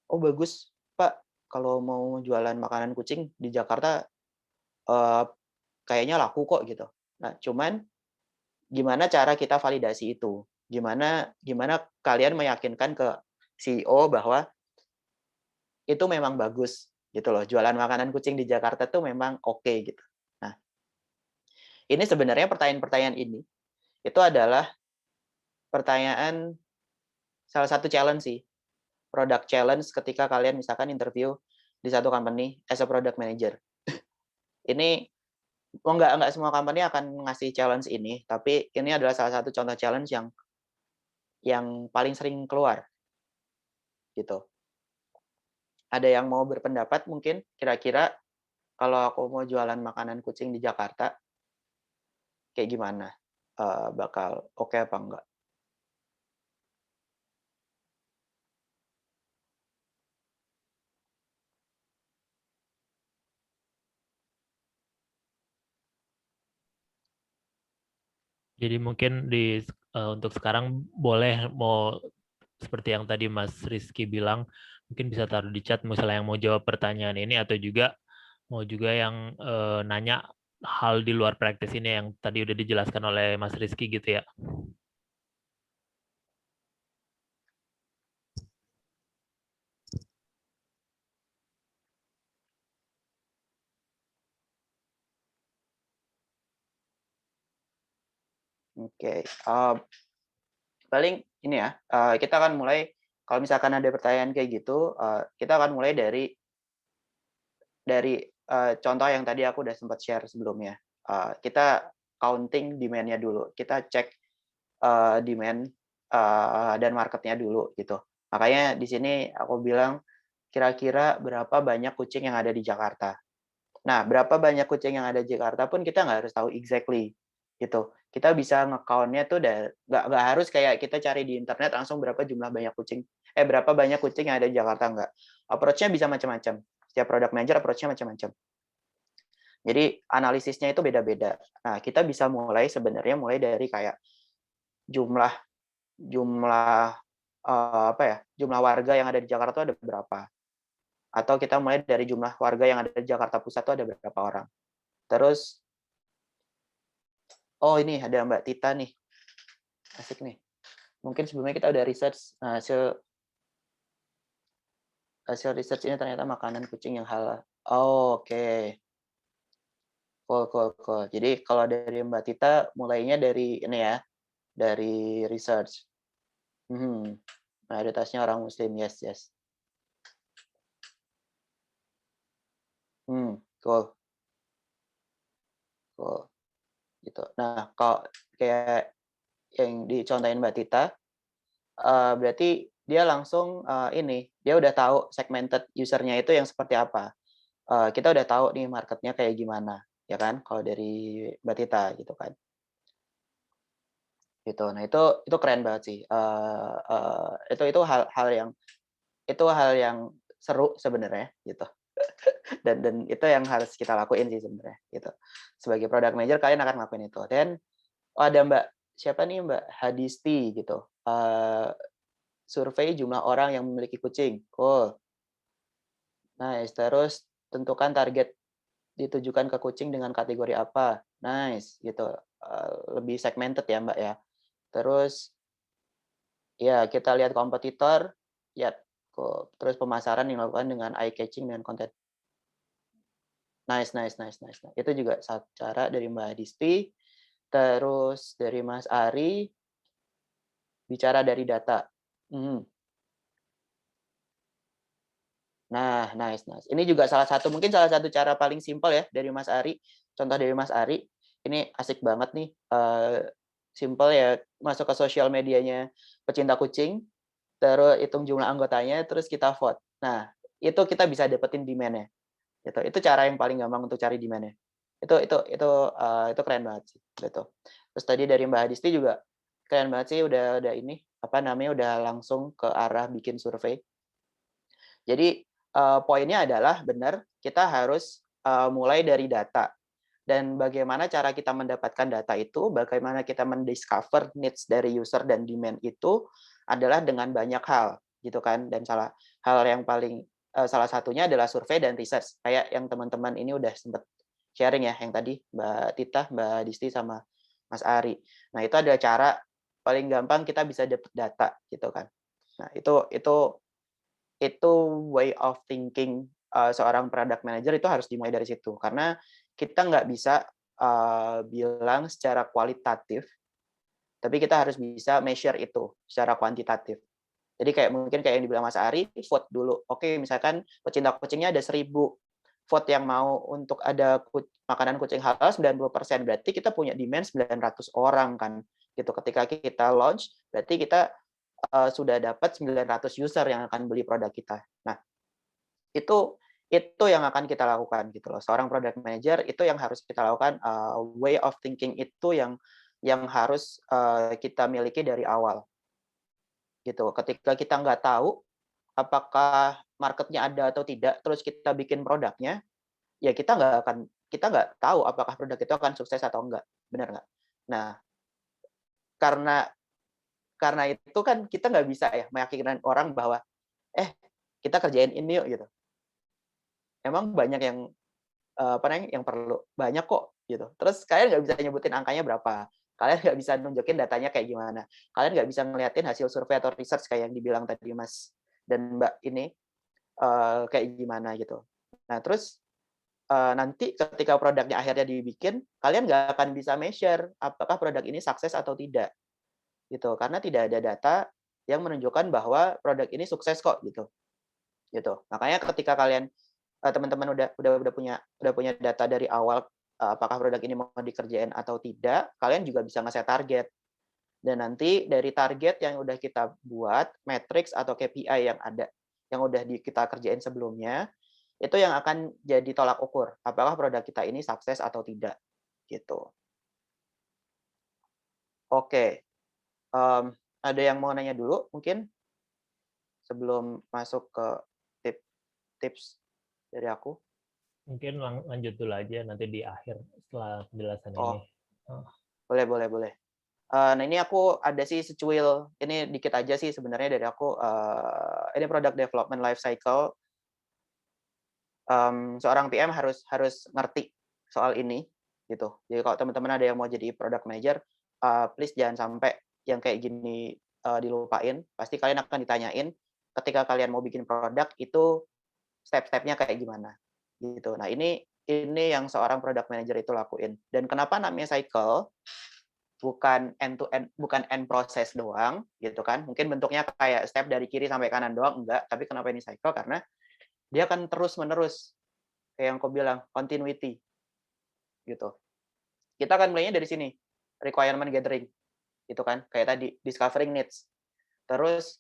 "Oh bagus Pak, kalau mau jualan makanan kucing di Jakarta, eee, kayaknya laku kok," gitu. Nah, cuman gimana cara kita validasi itu? Gimana gimana kalian meyakinkan ke CEO bahwa itu memang bagus, gitu loh, jualan makanan kucing di Jakarta tuh memang oke, gitu. Nah, ini sebenarnya pertanyaan-pertanyaan ini, itu adalah pertanyaan, salah satu challenge sih, product challenge ketika kalian misalkan interview di satu company as a product manager. Ini nggak semua company akan ngasih challenge ini, tapi ini adalah salah satu contoh challenge yang paling sering keluar, gitu. Ada yang mau berpendapat mungkin kira-kira kalau aku mau jualan makanan kucing di Jakarta, kayak gimana? Bakal oke apa enggak? Jadi mungkin untuk sekarang boleh mau seperti yang tadi Mas Rizky bilang, mungkin bisa taruh di chat misalnya yang mau jawab pertanyaan ini atau juga mau juga yang nanya hal di luar praktis ini yang tadi udah dijelaskan oleh Mas Rizky gitu ya. Oke, paling ini ya, kita akan mulai kalau misalkan ada pertanyaan kayak gitu, kita akan mulai dari contoh yang tadi aku udah sempat share sebelumnya. Kita counting demand-nya dulu, kita cek demand dan market-nya dulu gitu. Makanya di sini aku bilang kira-kira berapa banyak kucing yang ada di Jakarta. Nah, berapa banyak kucing yang ada di Jakarta pun kita nggak harus tahu exactly gitu. Kita bisa nge-count-nya tuh nggak harus kayak kita cari di internet langsung berapa jumlah banyak kucing, berapa banyak kucing yang ada di Jakarta, nggak. Approach-nya bisa macam-macam. Setiap product manager approach-nya macam-macam. Jadi analisisnya itu beda-beda. Nah, kita bisa sebenarnya mulai dari kayak jumlah jumlah apa ya, jumlah warga yang ada di Jakarta ada berapa, atau kita mulai dari jumlah warga yang ada di Jakarta Pusat itu ada berapa orang. Terus, oh ini ada Mbak Tita nih, asik nih. Mungkin sebelumnya kita udah research, hasil hasil research ini ternyata makanan kucing yang halal. Oh, oke. Cool cool cool. Jadi kalau dari Mbak Tita mulainya dari ini ya, dari research. Mhm, mayoritasnya orang muslim, yes yes. Cool cool, gitu. Nah, kalau kayak yang dicontohin Mbak Tita, berarti dia langsung, ini, dia udah tahu segmented user-nya itu yang seperti apa. Kita udah tahu nih market-nya kayak gimana, ya kan, kalau dari Mbak Tita gitu kan, gitu. Nah itu keren banget sih, itu hal yang seru sebenarnya gitu, dan itu yang harus kita lakuin sih sebenarnya gitu. Sebagai product manager kalian akan ngelakuin itu. Dan ada Mbak siapa nih, Mbak Hadisti gitu, survei jumlah orang yang memiliki kucing, cool. Nice, terus tentukan target ditujukan ke kucing dengan kategori apa, nice gitu, lebih segmented ya, Mbak, ya. Terus, ya kita lihat kompetitor, ya terus pemasaran yang dilakukan dengan eye catching dengan konten. Nice nice nice nice. Nah, itu juga satu cara dari Mbak Hadisti. Terus dari Mas Ari, bicara dari data. Mhm. Nah, nice nice. Ini juga mungkin salah satu cara paling simpel ya dari Mas Ari, contoh dari Mas Ari, ini asik banget nih, simpel ya, masuk ke sosial medianya pecinta kucing, terus hitung jumlah anggotanya, terus kita vote. Nah, itu kita bisa dapetin demand-nya, gitu. Itu cara yang paling gampang untuk cari demand-nya. Itu keren banget sih, gitu. Terus tadi dari Mbak Hadisti juga keren banget sih udah ini, apa namanya, udah langsung ke arah bikin survei. Jadi, poinnya adalah benar, kita harus, mulai dari data. Dan bagaimana cara kita mendapatkan data itu, bagaimana kita mendiscover needs dari user dan demand itu adalah dengan banyak hal, gitu kan. Dan salah satunya adalah survei dan research. Kayak yang teman-teman ini udah sempat sharing ya, yang tadi Mbak Tita, Mbak Disti, sama Mas Ari. Nah, itu adalah cara paling gampang kita bisa dapat data, gitu kan. Nah, itu way of thinking, seorang product manager itu harus dimulai dari situ. Karena kita nggak bisa, bilang secara kualitatif, tapi kita harus bisa measure itu secara kuantitatif. Jadi mungkin kayak yang dibilang Mas Ari, vote dulu. Oke, misalkan pecinta kucingnya ada 1.000, vote yang mau untuk ada makanan kucing halal 90%, berarti kita punya demand 900 orang kan, gitu. Ketika kita launch, berarti kita sudah dapat 900 user yang akan beli produk kita. Nah, itu yang akan kita lakukan gitu loh. Seorang product manager itu yang harus kita lakukan, way of thinking itu yang harus, kita miliki dari awal, gitu. Ketika kita nggak tahu apakah marketnya ada atau tidak, terus kita bikin produknya, ya kita nggak tahu apakah produk itu akan sukses atau enggak, benar nggak? Nah, karena itu kan kita nggak bisa ya meyakinkan orang bahwa, kita kerjain ini yuk, gitu. Emang banyak yang, apa namanya, yang perlu, banyak kok, gitu. Terus kalian nggak bisa nyebutin angkanya berapa, kalian nggak bisa nunjukin datanya kayak gimana, kalian nggak bisa ngeliatin hasil survei atau research kayak yang dibilang tadi Mas dan Mbak ini, kayak gimana gitu. Nah terus, nanti ketika produknya akhirnya dibikin, kalian nggak akan bisa measure apakah produk ini sukses atau tidak, gitu. Karena tidak ada data yang menunjukkan bahwa produk ini sukses kok, gitu. Makanya ketika kalian, teman-teman udah punya data dari awal, apakah produk ini mau dikerjain atau tidak, kalian juga bisa nge-set target. Dan nanti dari target yang udah kita buat, matrix atau KPI yang ada, yang udah kita kerjain sebelumnya, itu yang akan jadi tolak ukur, apakah produk kita ini sukses atau tidak, gitu. Oke, ada yang mau nanya dulu mungkin sebelum masuk ke tips dari aku? Mungkin lanjut dulu aja nanti di akhir setelah penjelasan ini. Oh, Oh, boleh boleh boleh. Nah ini aku ada sih secuil, ini dikit aja sih sebenarnya dari aku, ini product development life cycle, seorang PM harus harus ngerti soal ini, gitu. Jadi kalau teman-teman ada yang mau jadi product manager, please jangan sampai yang kayak gini, dilupain. Pasti kalian akan ditanyain ketika kalian mau bikin produk itu step-stepnya kayak gimana, gitu. Nah ini yang seorang product manager itu lakuin. Dan kenapa namanya cycle? Bukan end to end, bukan end proses doang, gitu kan. Mungkin bentuknya kayak step dari kiri sampai kanan doang, enggak. Tapi kenapa ini cycle? Karena dia akan terus-menerus, kayak yang kau bilang, continuity, gitu. Kita akan mulainya dari sini, requirement gathering, gitu kan. Kayak tadi, discovering needs. Terus,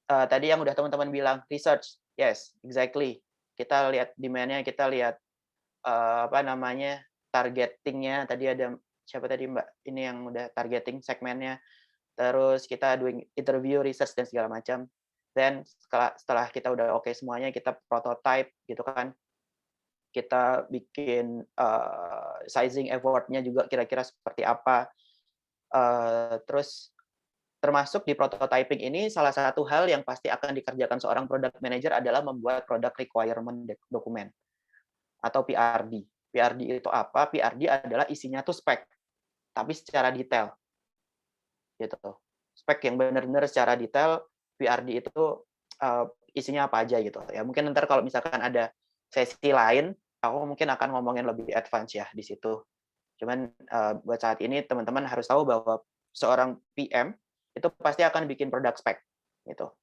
tadi yang udah teman-teman bilang, research. Yes, exactly. Kita lihat demand-nya, kita lihat, apa namanya, targeting-nya. Tadi ada siapa tadi Mbak, ini yang udah targeting segmennya. Terus kita doing interview, research, dan segala macam. Then setelah kita udah oke semuanya, kita prototype gitu kan. Kita bikin, sizing effort-nya juga kira-kira seperti apa. Terus termasuk di prototyping ini salah satu hal yang pasti akan dikerjakan seorang product manager adalah membuat product requirement document atau PRD. PRD itu apa? PRD adalah isinya tuh spek, tapi secara detail. Gitu. Spek yang benar-benar secara detail, PRD itu, isinya apa aja gitu ya. Mungkin nanti kalau misalkan ada sesi lain, aku mungkin akan ngomongin lebih advance ya di situ. Cuman, buat saat ini teman-teman harus tahu bahwa seorang PM itu pasti akan bikin produk spek, gitu.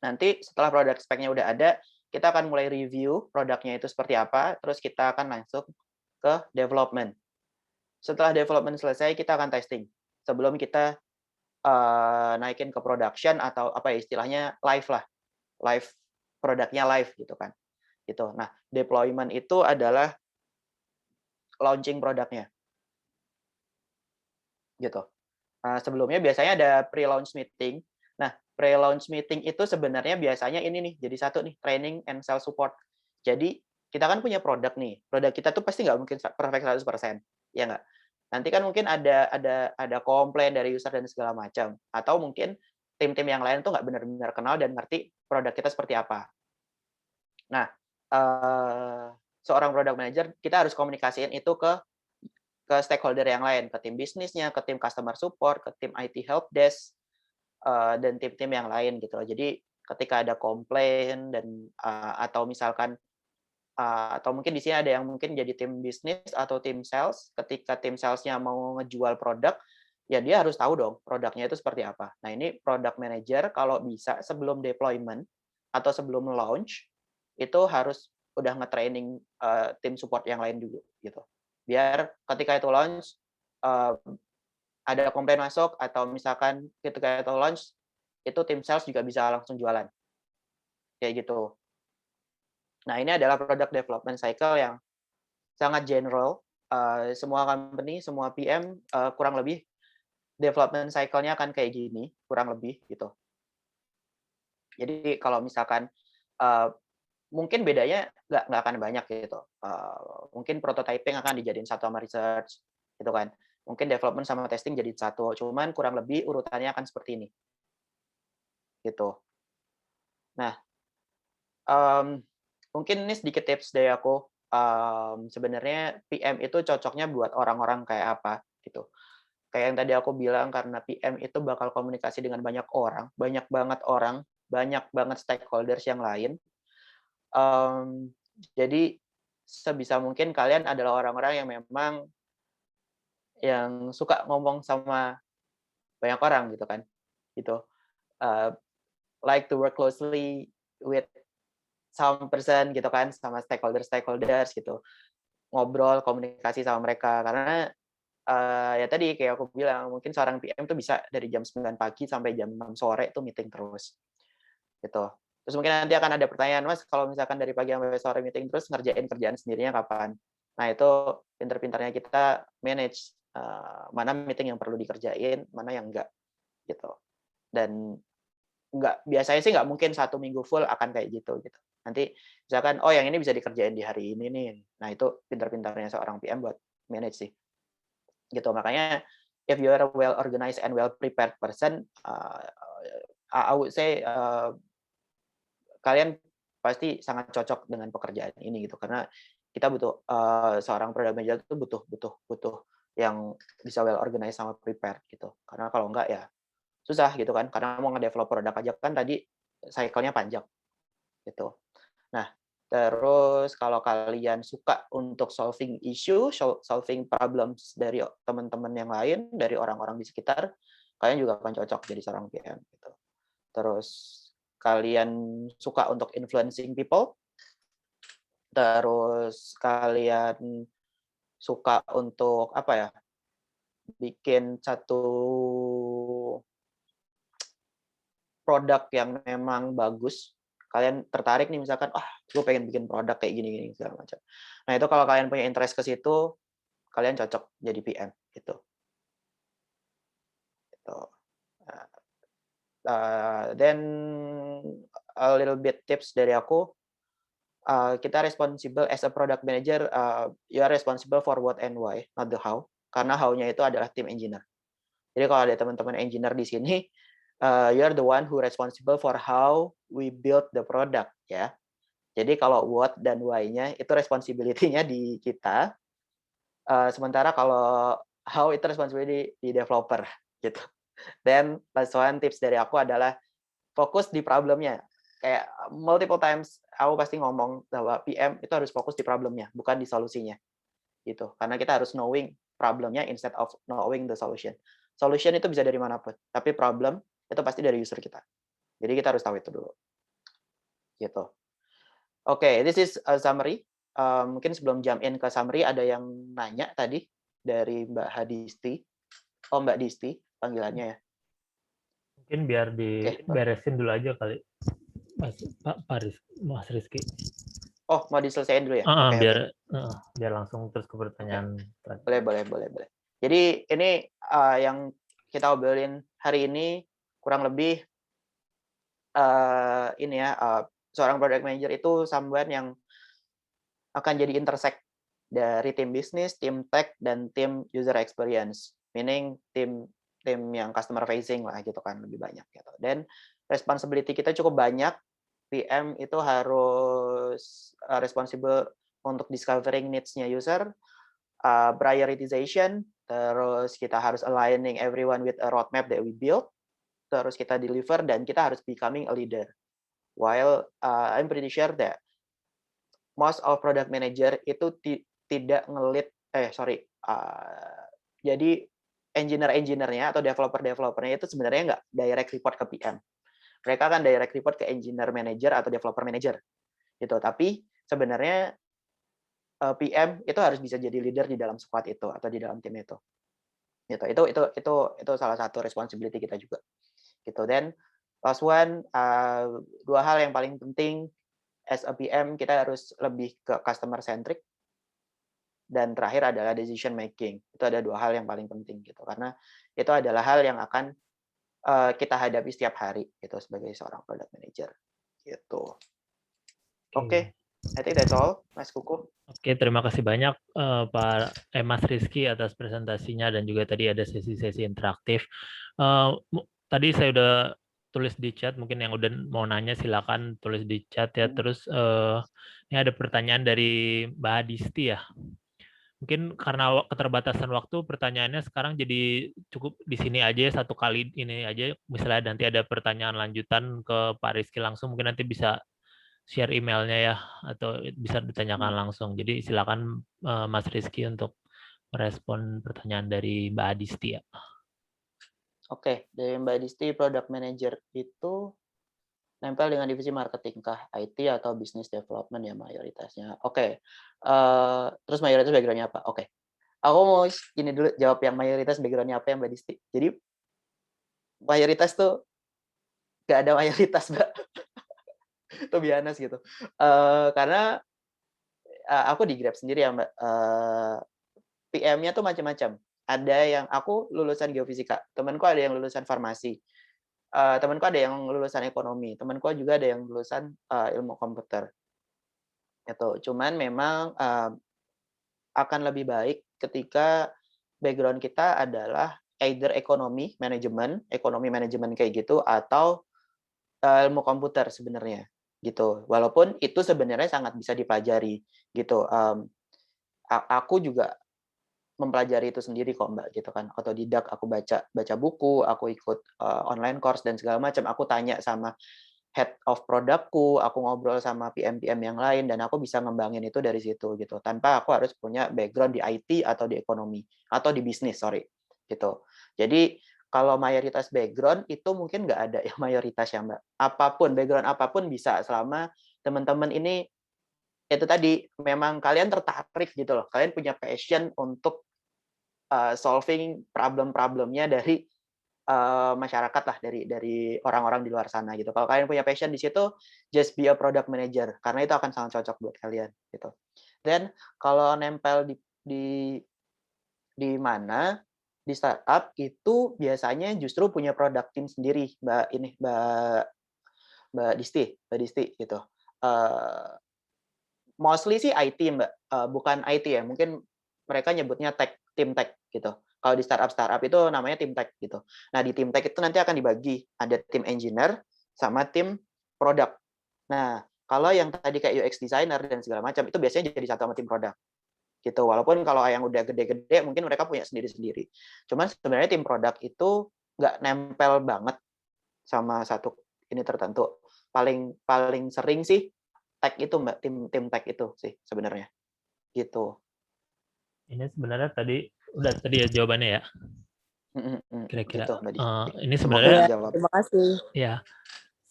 Nanti setelah produk speknya udah ada, kita akan mulai review produknya itu seperti apa, terus kita akan langsung ke development. Setelah development selesai, kita akan testing. Sebelum kita naikin ke production atau apa ya istilahnya live lah, live produknya live gitu kan, gitu. Nah, deployment itu adalah launching produknya, gitu. Sebelumnya biasanya ada pre-launch meeting. Nah, pre-launch meeting itu sebenarnya biasanya ini nih, jadi satu nih, training and sales support. Jadi, kita kan punya produk nih, produk kita tuh pasti nggak mungkin perfect 100%, ya nggak? Nanti kan mungkin ada komplain dari user dan segala macam, atau mungkin tim-tim yang lain tuh nggak benar-benar kenal dan ngerti produk kita seperti apa. Nah, seorang product manager, kita harus komunikasiin itu ke stakeholder yang lain, ke tim bisnisnya, ke tim customer support, ke tim IT help desk, dan tim-tim yang lain gitu loh. Jadi ketika ada komplain dan, atau misalkan, atau mungkin di sini ada yang mungkin jadi tim bisnis atau tim sales, ketika tim sales-nya mau ngejual produk, ya dia harus tahu dong produknya itu seperti apa. Nah ini product manager kalau bisa sebelum deployment atau sebelum launch, itu harus udah nge-training, tim support yang lain dulu gitu. Biar ketika itu launch, eee, ada komplain masuk atau misalkan ketika itu launch, itu tim sales juga bisa langsung jualan, kayak gitu. Nah, ini adalah product development cycle yang sangat general, semua company, semua PM, kurang lebih development cycle-nya akan kayak gini, kurang lebih gitu. Jadi kalau misalkan, eee, mungkin bedanya nggak akan banyak gitu, mungkin prototyping akan dijadiin satu sama research, gitu kan. mungkin development sama testing jadi satu, cuman kurang lebih urutannya akan seperti ini, gitu. Nah, mmm, mungkin ini sedikit tips dari aku, sebenarnya PM itu cocoknya buat orang-orang kayak apa, gitu. Kayak yang tadi aku bilang karena PM itu bakal komunikasi dengan banyak orang, banyak banget stakeholders yang lain, mmm, jadi sebisa mungkin kalian adalah orang-orang yang memang yang suka ngomong sama banyak orang gitu kan, gitu. Eee, like to work closely with some person gitu kan, sama stakeholders gitu. Ngobrol, komunikasi sama mereka karena, ya tadi kayak aku bilang, mungkin seorang PM tuh bisa dari jam 9 pagi sampai jam 6 sore itu meeting terus, gitu. Terus mungkin nanti akan ada pertanyaan, "Mas, kalau misalkan dari pagi sampai sore meeting terus ngerjain kerjaan sendirinya kapan?" Nah, itu pintar-pintarnya kita manage, mana meeting yang perlu dikerjain, mana yang enggak, gitu. Dan biasanya sih nggak mungkin 1 minggu full akan kayak gitu. Nanti misalkan, oh yang ini bisa dikerjain di hari ini nih. Nah itu pintar-pintarnya seorang PM buat manage sih, gitu. Makanya if you are a well organized and well prepared person, I would say, kalian pasti sangat cocok dengan pekerjaan ini gitu. Karena kita butuh, seorang product manager itu butuh butuh butuh yang bisa well organized sama prepared gitu. Karena kalau enggak ya susah gitu kan, karena mau nge-develop produk aja kan tadi cycle-nya panjang, gitu. Nah, terus kalau kalian suka untuk solving issue, solving problems dari teman-teman yang lain, dari orang-orang di sekitar, kalian juga akan cocok jadi seorang PM, gitu. Terus kalian suka untuk influencing people, terus kalian suka untuk, apa ya, bikin satu produk yang memang bagus, kalian tertarik nih misalkan, "Ah, gue pengen bikin produk kayak gini gini," segala macam. Nah, itu kalau kalian punya interest ke situ, kalian cocok jadi PM, gitu gitu. Nah, then a little bit tips dari aku, kita responsible as a product manager, you are responsible for what and why, not the how. Karena how-nya itu adalah tim engineer. Jadi kalau ada teman-teman engineer di sini, you are the one who responsible for how we build the product, ya. Jadi kalau what dan why-nya itu responsibility-nya di kita, sementara kalau how itu responsibility di developer, gitu. Dan last one tips dari aku adalah fokus di problem-nya. Kayak multiple times aku pasti ngomong bahwa PM itu harus fokus di problem-nya, bukan di solusinya, gitu. Karena kita harus knowing problem-nya instead of knowing the solution. Solution itu bisa dari mana pun, tapi problem itu pasti dari user kita. Jadi kita harus tahu itu dulu, gitu. Oke, this is a summary. Mungkin sebelum jump in ke summary ada yang nanya tadi dari Mbak Hadisti. Oh, Mbak Disti panggilannya ya. Mungkin biar Oke. diberesin dulu aja kali, Mas Rizky. Oh, mau diselesaikan dulu ya? Oke, Biar oke. biar langsung terus ke Oke. pertanyaan. Boleh. Jadi ini, yang kita obrolin hari ini kurang lebih, ini ya, seorang product manager itu someone yang akan jadi intersect dari tim bisnis, tim tech, dan tim user experience. Meaning tim tim yang customer facing lah gitu kan, lebih banyak gitu. Dan responsibility kita cukup banyak. PM itu harus, responsible untuk discovering needs-nya user, prioritization, terus kita harus aligning everyone with a roadmap that we build, terus kita deliver, dan kita harus becoming a leader. While, I'm pretty sure that most of product manager itu tidak ngelit, jadi engineer-nya atau developer-nya itu sebenarnya nggak direct report ke PM. Mereka kan direct report ke engineer manager atau developer manager, gitu. Tapi sebenarnya, PM itu harus bisa jadi leader di dalam squad itu atau di dalam tim itu, gitu. Itu salah satu responsibility kita juga, gitu. Dan last one, 2 hal yang paling penting as a PM, kita harus lebih ke customer centric, dan terakhir adalah decision making. Itu ada 2 hal yang paling penting gitu, karena itu adalah hal yang akan, kita hadapi setiap hari gitu sebagai seorang product manager, gitu. Oke. Oke. I think that's all, Mas Kuku. Oke, terima kasih banyak Mas Rizky atas presentasinya dan juga tadi ada sesi-sesi interaktif. Tadi saya udah tulis di chat, mungkin yang udah mau nanya silakan tulis di chat ya. Terus ini ada pertanyaan dari Mbak Adisti ya. Mungkin karena keterbatasan waktu pertanyaannya sekarang jadi cukup di sini aja satu kali ini aja. Misalnya nanti ada pertanyaan lanjutan ke Pak Rizky langsung, mungkin nanti bisa share emailnya ya atau bisa ditanyakan langsung. Jadi silakan Mas Rizky untuk merespon pertanyaan dari Mbak Adisti ya. Oke, dari Mbak Adisti, product manager itu nempel dengan divisi marketing kah, IT atau business development ya mayoritasnya. Oke, terus mayoritas background-nya apa? Oke, aku mau ini dulu jawab yang mayoritas background-nya apa ya Mbak Disti. Jadi mayoritas tuh nggak ada mayoritas Mbak, to be honest gitu. Karena aku di Grab sendiri ya Mbak, PM-nya tuh macam-macam. Ada yang aku lulusan geofisika, temanku ada yang lulusan farmasi, temanku ada yang lulusan ekonomi, temanku juga ada yang lulusan ilmu komputer. Gitu. Cuman memang akan lebih baik ketika background kita adalah either ekonomi manajemen kayak gitu atau ilmu komputer sebenarnya gitu. Walaupun itu sebenarnya sangat bisa dipelajari gitu. Aku juga mempelajari itu sendiri kok Mbak gitu kan. Otodidak, aku baca baca buku, aku ikut online course dan segala macam. Aku tanya sama head of produkku, aku ngobrol sama PM-PM yang lain dan aku bisa ngembangin itu dari situ gitu. Tanpa aku harus punya background di IT atau di ekonomi atau di bisnis, sorry gitu. Jadi kalau mayoritas background itu mungkin nggak ada yang mayoritas ya Mbak. Apapun, background apapun bisa selama teman-teman ini itu tadi memang kalian tertarik gitu loh. Kalian punya passion untuk solving problem-problemnya dari masyarakat lah, dari orang-orang di luar sana gitu. Kalau kalian punya passion di situ, just be a product manager karena itu akan sangat cocok buat kalian gitu. Dan kalau nempel di mana di startup itu biasanya justru punya product team sendiri, Mbak Disti gitu. Uh, Mostly sih IT Mbak, bukan IT ya, mungkin mereka nyebutnya tim tech gitu. Kalau di startup itu namanya tim tech gitu. Nah di tim tech itu nanti akan dibagi, ada tim engineer sama tim product. Nah kalau yang tadi kayak UX designer dan segala macam itu biasanya jadi satu sama tim product gitu. Walaupun kalau yang udah gede-gede mungkin mereka punya sendiri-sendiri. Cuman sebenarnya tim product itu nggak nempel banget sama satu ini tertentu. Paling paling sering sih tech itu Mbak, tim tech itu sih sebenarnya. Gitu. Ini sebenarnya tadi ya jawabannya ya. Kira-kira Gitu Mbak ini semoga sebenarnya menjawab. Terima kasih. ya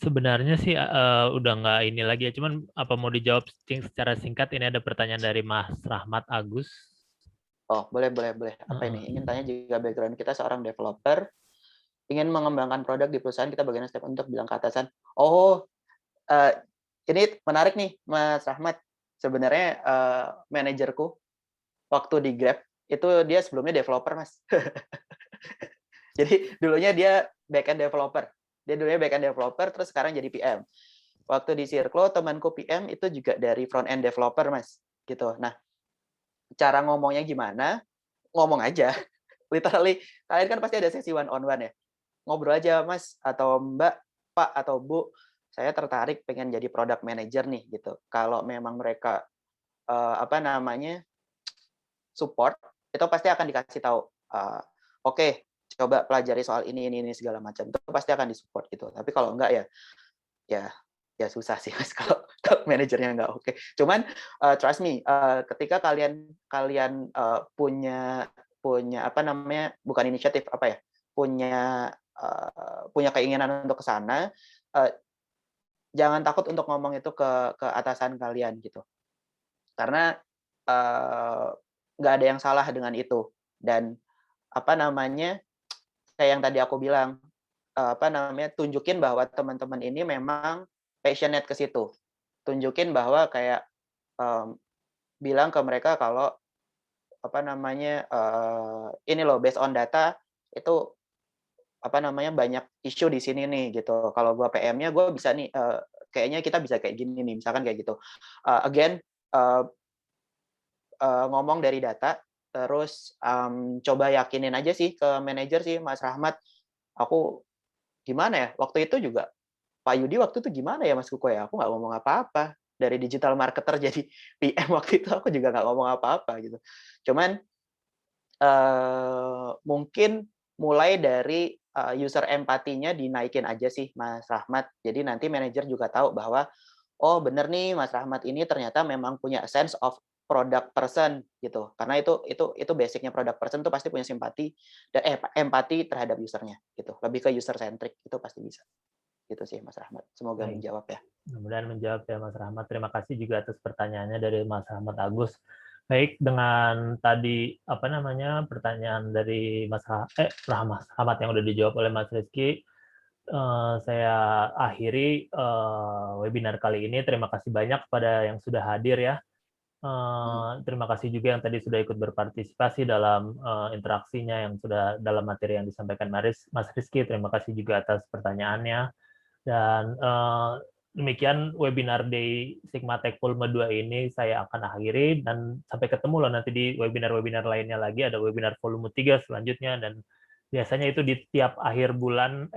sebenarnya sih udah nggak ini lagi ya. Cuman apa mau dijawab secara singkat? Ini ada pertanyaan dari Mas Rahmat Agus. Oh, boleh. Apa ini? Ingin tanya juga background kita seorang developer, ingin mengembangkan produk di perusahaan, kita bagaimana step untuk bilang ke atasan? Oh, ini menarik nih, Mas Rahmat. Sebenarnya manajerku waktu di Grab itu dia sebelumnya developer, Mas. Jadi dulunya dia back-end developer. Dia dulunya back-end developer, terus sekarang jadi PM. Waktu di Circlo, temanku PM itu juga dari front-end developer, Mas. Gitu. Nah, cara ngomongnya gimana? Ngomong aja. Literally, kalian kan pasti ada sesi one-on-one ya. Ngobrol aja, Mas, atau Mbak, Pak, atau Bu, saya tertarik pengen jadi product manager nih, gitu. Kalau memang mereka, support, itu pasti akan dikasih tahu, oke, coba pelajari soal ini segala macam. Itu pasti akan disupport gitu. Tapi kalau enggak ya ya susah sih Mas kalau manajernya enggak oke. Cuman trust me, ketika kalian punya bukan inisiatif apa ya, punya keinginan untuk ke sana, jangan takut untuk ngomong itu ke atasan kalian gitu. Karena nggak ada yang salah dengan itu. Dan kayak yang tadi aku bilang, tunjukin bahwa teman-teman ini memang passionate ke situ. Tunjukin bahwa kayak bilang ke mereka kalau ini loh based on data itu banyak isu di sini nih gitu. Kalau gua PM-nya gua bisa nih kayaknya kita bisa kayak gini nih, misalkan kayak gitu. Again, ngomong dari data, terus coba yakinin aja sih ke manajer sih, Mas Rahmat. Aku gimana ya, waktu itu juga Pak Yudi waktu itu gimana ya Mas Kuko ya, aku nggak ngomong apa-apa. Dari digital marketer jadi PM waktu itu aku juga nggak ngomong apa-apa gitu. Cuman mungkin mulai dari user empatinya dinaikin aja sih Mas Rahmat. Jadi nanti manajer juga tahu bahwa oh bener nih Mas Rahmat ini ternyata memang punya sense of product person gitu. Karena itu basicnya product person tuh pasti punya simpati dan empati terhadap usernya gitu. Lebih ke user centric itu pasti bisa. Gitu sih Mas Rahmat. Semoga Baik. menjawab ya. Mudah-mudahan menjawab ya Mas Rahmat. Terima kasih juga atas pertanyaannya dari Mas Rahmat Agus. Baik, dengan tadi apa namanya pertanyaan dari Mas Rahmat yang udah dijawab oleh Mas Rizky, saya akhiri webinar kali ini. Terima kasih banyak kepada yang sudah hadir ya. Terima kasih juga yang tadi sudah ikut berpartisipasi dalam interaksinya yang sudah dalam materi yang disampaikan Mas Rizky. Terima kasih juga atas pertanyaannya. Dan demikian webinar Day Sigma Tech Volume 2 ini saya akan akhiri, dan sampai ketemu loh nanti di webinar-webinar lainnya lagi. Ada webinar volume 3 selanjutnya, dan biasanya itu di tiap akhir bulan,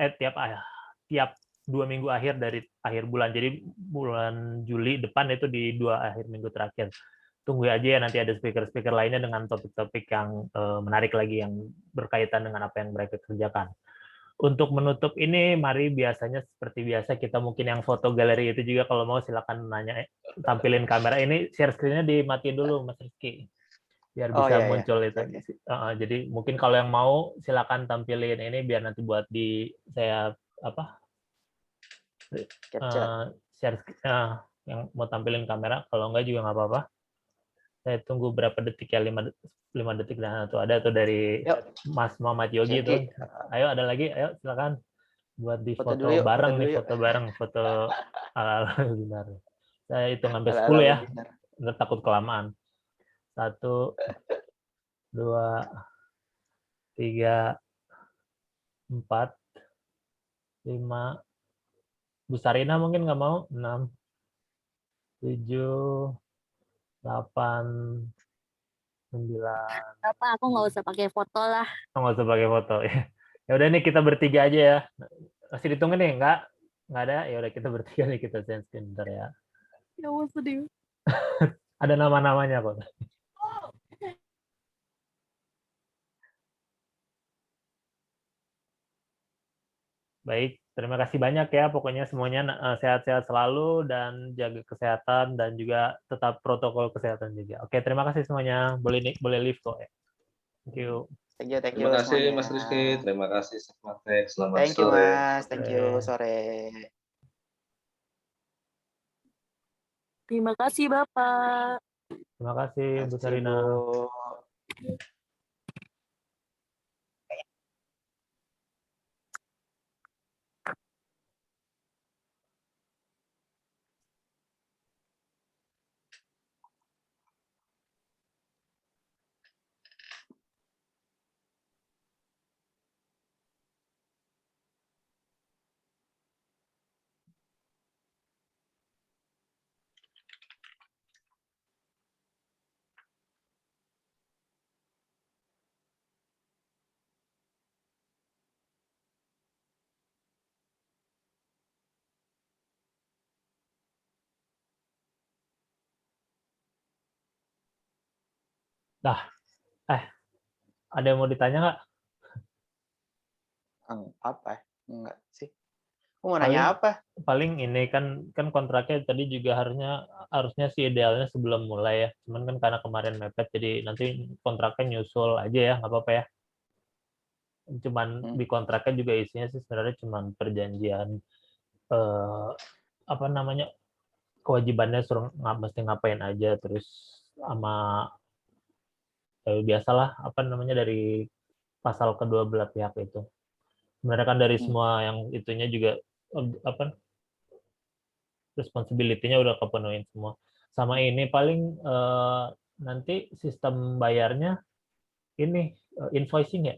tiap 2 minggu akhir dari akhir bulan. Jadi bulan Juli depan itu di 2 akhir minggu terakhir. Tunggu aja ya, nanti ada speaker-speaker lainnya dengan topik-topik yang menarik lagi yang berkaitan dengan apa yang mereka kerjakan. Untuk menutup ini, mari biasanya seperti biasa kita mungkin yang foto galeri itu juga kalau mau silakan nanya, tampilin kamera ini, share screen-nya dimatiin dulu Mas Rizky biar Oh bisa iya ya. muncul itu. Okay. Jadi mungkin kalau yang mau silakan tampilin ini biar nanti buat di saya apa share yang mau tampilin kamera, kalau enggak juga nggak apa-apa. Saya tunggu berapa detik ya, 5 detik dan tuh ada tuh dari Mas Muhammad Yogi tuh. Ayo ada lagi, ayo silakan buat di foto bareng nih, foto bareng, foto ala-ala webinar. Saya hitung sampai 10 ya, nggak takut kelamaan. 1, 2, 3, 4, 5. Bu Sarina mungkin nggak mau. 6, 7, 8, 9. Apa aku nggak usah pakai foto lah. Nggak usah pakai foto ya. Ya udah nih kita bertiga aja ya. Masih ditunggu nih, nggak ada. Ya udah kita bertiga nih, kita sense bentar ya. Ya sedih. Ada nama-namanya kok. Baik, terima kasih banyak ya. Pokoknya semuanya sehat-sehat selalu dan jaga kesehatan dan juga tetap protokol kesehatan juga. Oke, terima kasih semuanya. Boleh leave kok ya. Thank you. Thank you Terima kasih semuanya. Mas Rizky, terima kasih Sigma Tech. Selamat Thank you sore. Mas, thank you, sore. Terima kasih Bapak. Terima kasih Bu Sarina. Dah, ada yang mau ditanya nggak? Apa? Enggak sih. Aku mau nanya apa? Paling ini kan kontraknya tadi juga harusnya sih idealnya sebelum mulai ya. Cuman kan karena kemarin mepet, jadi nanti kontraknya nyusul aja ya, nggak apa-apa ya. Cuman di kontraknya juga isinya sih sebenarnya cuman perjanjian apa namanya, kewajibannya suruh mesti ngapain aja, terus sama biasalah apa namanya dari pasal kedua belah pihak itu. Sebenarnya kan dari semua yang itunya juga apa responsibility-nya udah kepenuhin semua. Sama ini paling nanti sistem bayarnya ini invoicing ya?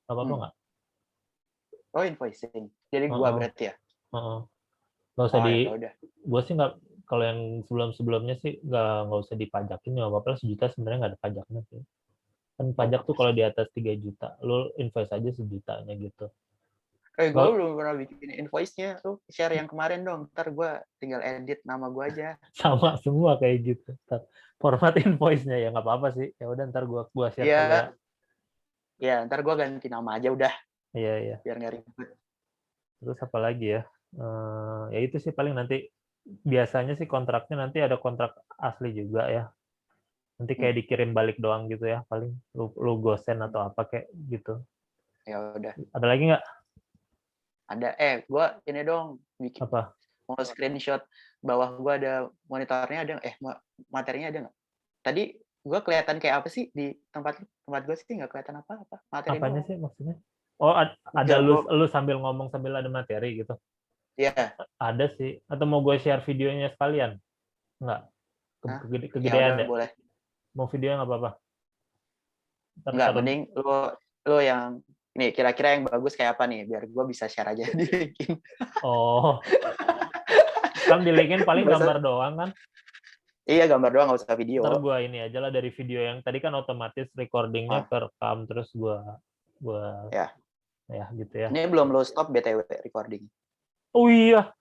Apa-apa nggak? Oh, invoicing. Jadi gua berarti ya? Nggak usah Oh di, ya udah. gue sih nggak, kalau yang sebelumnya sih nggak usah dipajakin, ya apa-apa, 1 juta sebenarnya nggak ada pajaknya sih. Kan pajak tuh kalau di atas 3 juta, lo invoice aja 1 jutanya gitu. Gue Nggak, belum pernah bikin invoice-nya. Lu share yang kemarin dong. Ntar gue tinggal edit nama gue aja. sama semua kayak gitu. Ntar format invoice-nya ya nggak apa-apa sih. Ya udah ntar gua share ke lo ya. Ya, ntar gue ganti nama aja udah. Iya iya. Biar nggak ribet. Terus apa lagi ya? Ya itu sih paling nanti, biasanya sih kontraknya nanti ada kontrak asli juga ya. Nanti kayak dikirim balik doang gitu ya. Paling lu gosen atau apa kayak gitu. Ya udah. Ada lagi nggak? Ada. Gue ini dong bikin Apa? mau screenshot bawah gue ada monitornya ada. Materinya ada nggak? Tadi gue kelihatan kayak apa sih di tempat gue sih nggak kelihatan apa-apa. Materi Apanya doang. sih maksudnya? Oh, ada Nggak, lu sambil ngomong sambil ada materi gitu. Iya. Ada sih. Atau mau gue share videonya sekalian? Enggak. Ya Kegedean udah ya? boleh. Mau video nggak apa-apa. Nggak, mending lo yang nih kira-kira yang bagus kayak apa nih biar gue bisa share aja di linkin. Oh. Kan di linkin paling gambar doang kan? Iya, gambar doang, nggak usah video. Ntar gue ini aja lah dari video yang tadi kan otomatis recordingnya kerekam, terus gue ya gitu ya. Ini belum lo stop BTW recording. Oh iya.